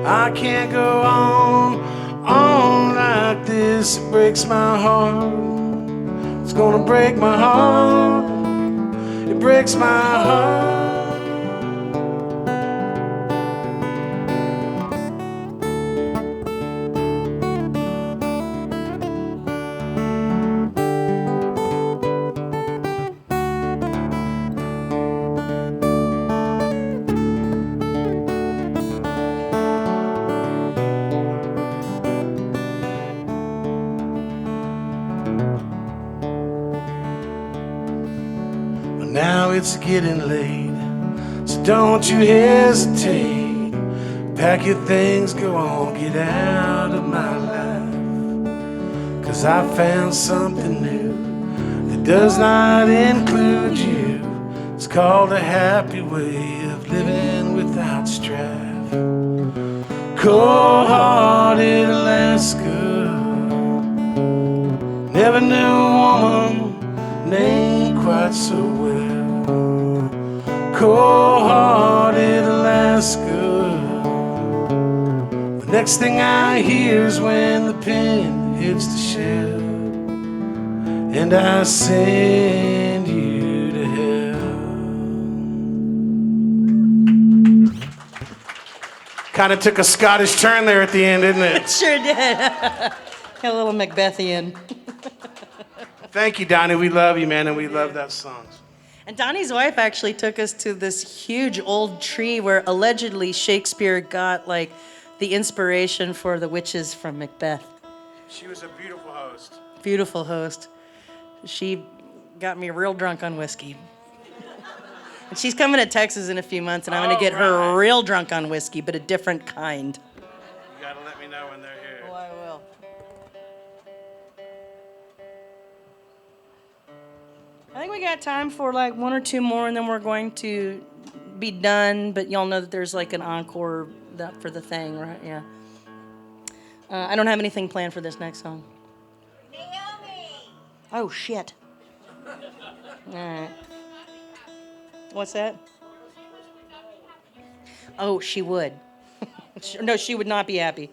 I can't go on like this. It breaks my heart. It's gonna break my heart. It breaks my heart. Now it's getting late, so don't you hesitate. Pack your things, go on, get out of my life. 'Cause I found something new that does not include you. It's called a happy way of living without strife. Cold-hearted Alaska. Never knew a woman named quite so well. Cold-hearted Alaska. The next thing I hear is when the pen hits the shell. And I send you to hell. Kind of took a Scottish turn there at the end, didn't it? Sure did. Got a little Macbethian. Thank you, Donnie. We love you, man, and we love that song. And Donnie's wife actually took us to this huge old tree where allegedly Shakespeare got like the inspiration for the witches from Macbeth. She was a beautiful host. Beautiful host. She got me real drunk on whiskey. And she's coming to Texas in a few months, and I'm going to get her real drunk on whiskey, but a different kind. You got to let me know when they're here. Oh, I will. I think we got time for like one or two more, and then we're going to be done. But y'all know that there's like an encore for the thing, right? Yeah. I don't have anything planned for this next song. Naomi! Oh, shit. All right. What's that? Oh, she would. No, she would not be happy.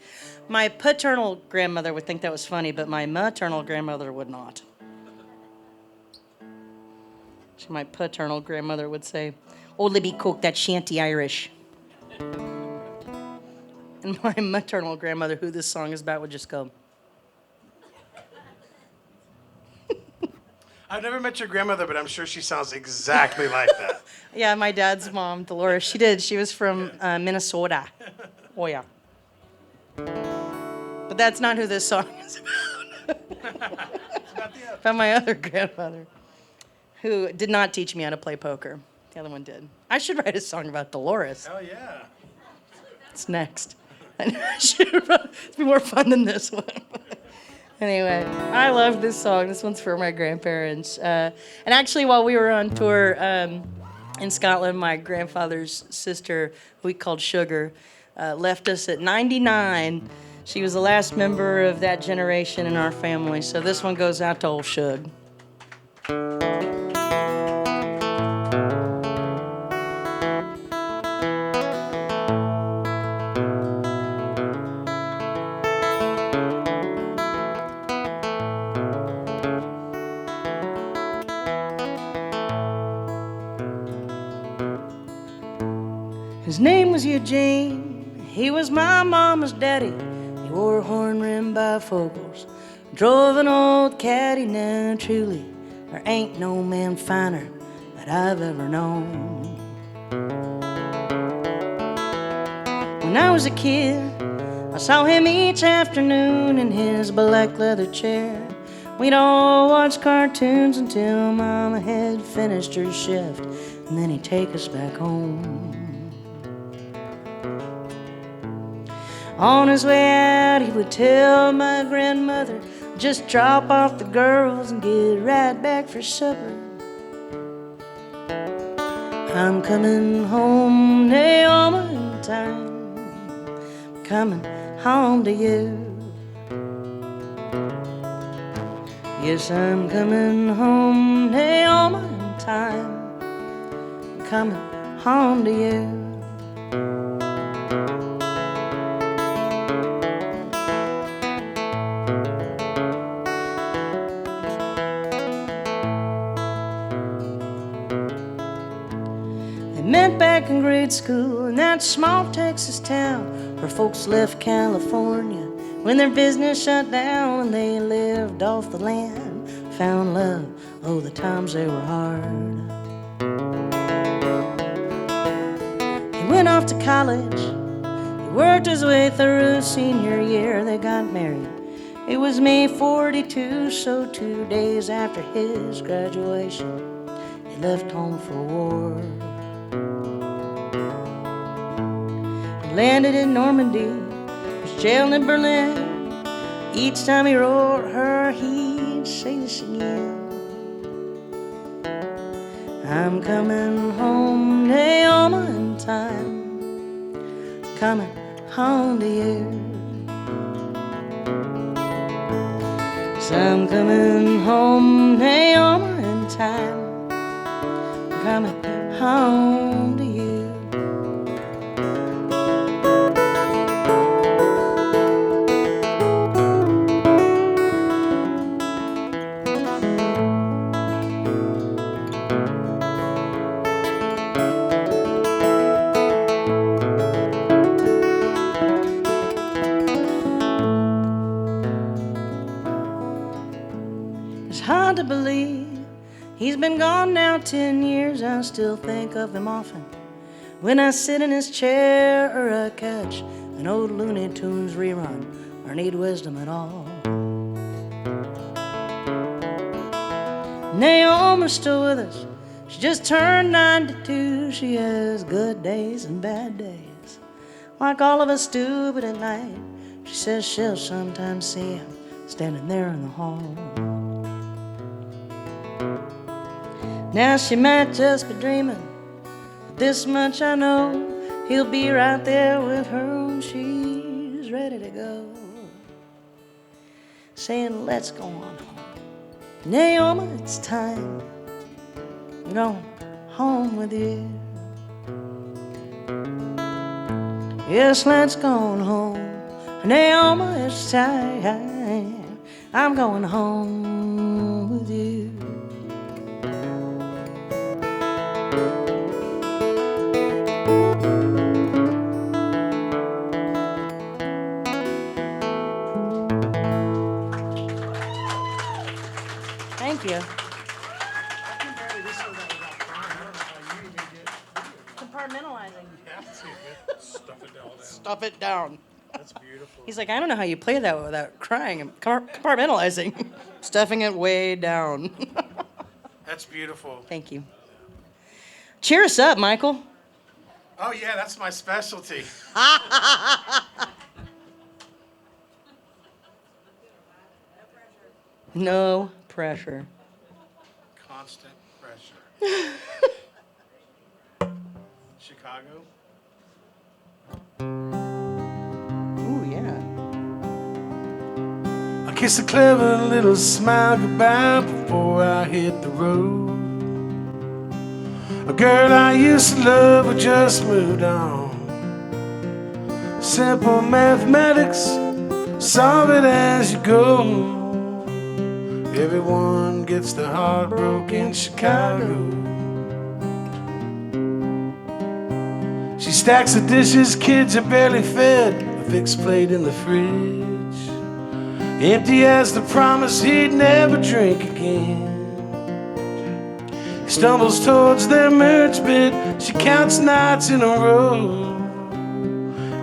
My paternal grandmother would think that was funny, but my maternal grandmother would not. My paternal grandmother would say, "Oh, Libby, cook that shanty Irish." And my maternal grandmother, who this song is about, would just go. I've never met your grandmother, but I'm sure she sounds exactly like that. Yeah, my dad's mom, Dolores, she did. She was from Minnesota. Oh, yeah. But that's not who this song is about. About my other grandmother, who did not teach me how to play poker. The other one did. I should write a song about Dolores. Oh, yeah. It's next. It's be more fun than this one. Anyway, I love this song. This one's for my grandparents. And actually, while we were on tour, in Scotland. My grandfather's sister, who we called Sugar, left us at 99. She was the last member of that generation in our family. So this one goes out to old Shug. His name was Eugene, he was my mama's daddy. He wore horn-rimmed bifocals, drove an old caddy. Now truly, there ain't no man finer that I've ever known. When I was a kid, I saw him each afternoon in his black leather chair. We'd all watch cartoons until Mama had finished her shift, and then he'd take us back home. On his way out, he would tell my grandmother, just drop off the girls and get right back for supper. I'm coming home, Naomi, in time. Coming home to you. Yes, I'm coming home, Naomi, in time. Coming home to you. Met back in grade school in that small Texas town where folks left California when their business shut down and they lived off the land. Found love, oh, the times they were hard. He went off to college, he worked his way through senior year, they got married. It was May 42, so 2 days after his graduation, he left home for war. Landed in Normandy, was jailed in Berlin. Each time he wrote her, he'd say this again. I'm coming home, Naomi, in time. Coming home to you. So I'm coming home, Naomi, in time. Coming home to you. Hard to believe he's been gone now 10 years. I still think of him often when I sit in his chair or I catch an old Looney Tunes rerun or need wisdom at all. Naomi's still with us. She just turned 92. She has good days and bad days, like all of us do, but at night she says she'll sometimes see him standing there in the hall. Now she might just be dreaming, but this much I know, he'll be right there with her when she's ready to go, saying, let's go on home. Naomi, it's time. I'm going home with you. Yes, let's go on home. Naomi, it's time. I'm going home with you. Thank you. Compartmentalizing. Stuff it down. That's beautiful. He's like, I don't know how you play that without crying. I'm compartmentalizing. Stuffing it way down. That's beautiful. Thank you. Cheer us up, Michael. Oh, yeah, that's my specialty. No pressure. Constant pressure. Chicago. Ooh, yeah. I kissed a clever little smile goodbye before I hit the road. A girl I used to love had just moved on. Simple mathematics, solve it as you go. Everyone gets their heart broke in Chicago. She stacks the dishes, kids are barely fed, a fixed plate in the fridge, empty as the promise he'd never drink again. He stumbles towards their marriage bed, she counts nights in a row.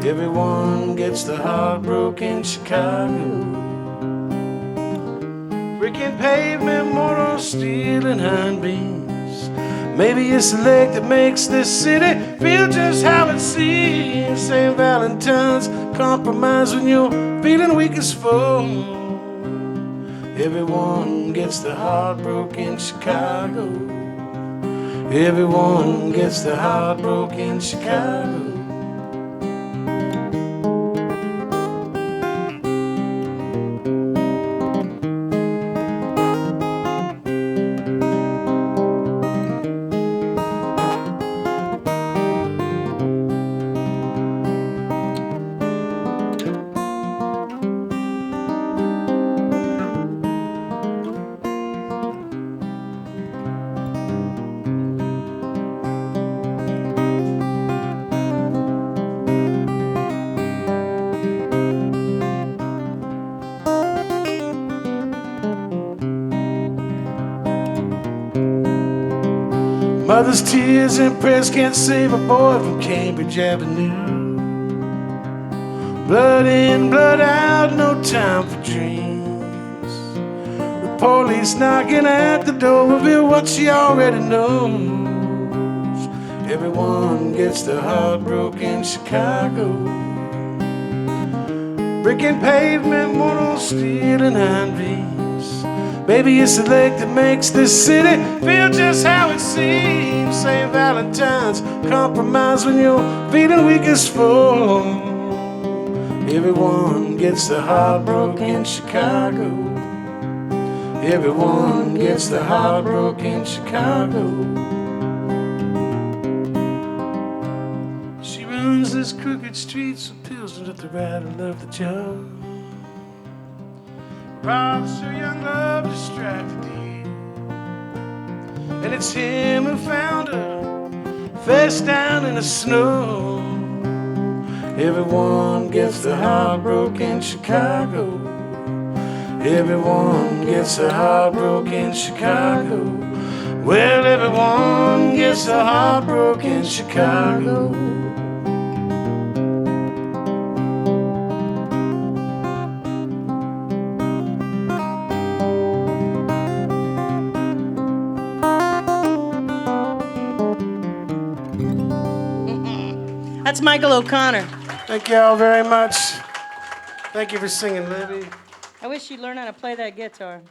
Everyone gets their heart broke in Chicago. Brick and pavement, mortar, steel and hind beams. Maybe it's the leg that makes this city feel just how it seems. St. Valentine's, compromise when you're feeling weak as foe. Everyone gets their heart broke in Chicago. Everyone gets their heart broke in Chicago. Mother's tears and prayers can't save a boy from Cambridge Avenue. Blood in, blood out, no time for dreams. The police knocking at the door reveal what she already knows. Everyone gets their heart broke in Chicago. Brick and pavement, mortar, steel and iron beams. Baby, it's the leg that makes this city feel just how it seems. St. Valentine's, compromise when you're feeling weak as foe. Everyone gets their heart broke in Chicago. Everyone gets their heart broke in Chicago. She runs this crooked streets with pills and the rattle of the jug. Robs her young love distracted deep. And it's him who found her face down in the snow. Everyone gets their heart broke in Chicago. Everyone gets their heart broke in Chicago. Well, everyone gets their heart broke in Chicago. That's Michael O'Connor. Thank you all very much. Thank you for singing, Libby. I wish you'd learn how to play that guitar.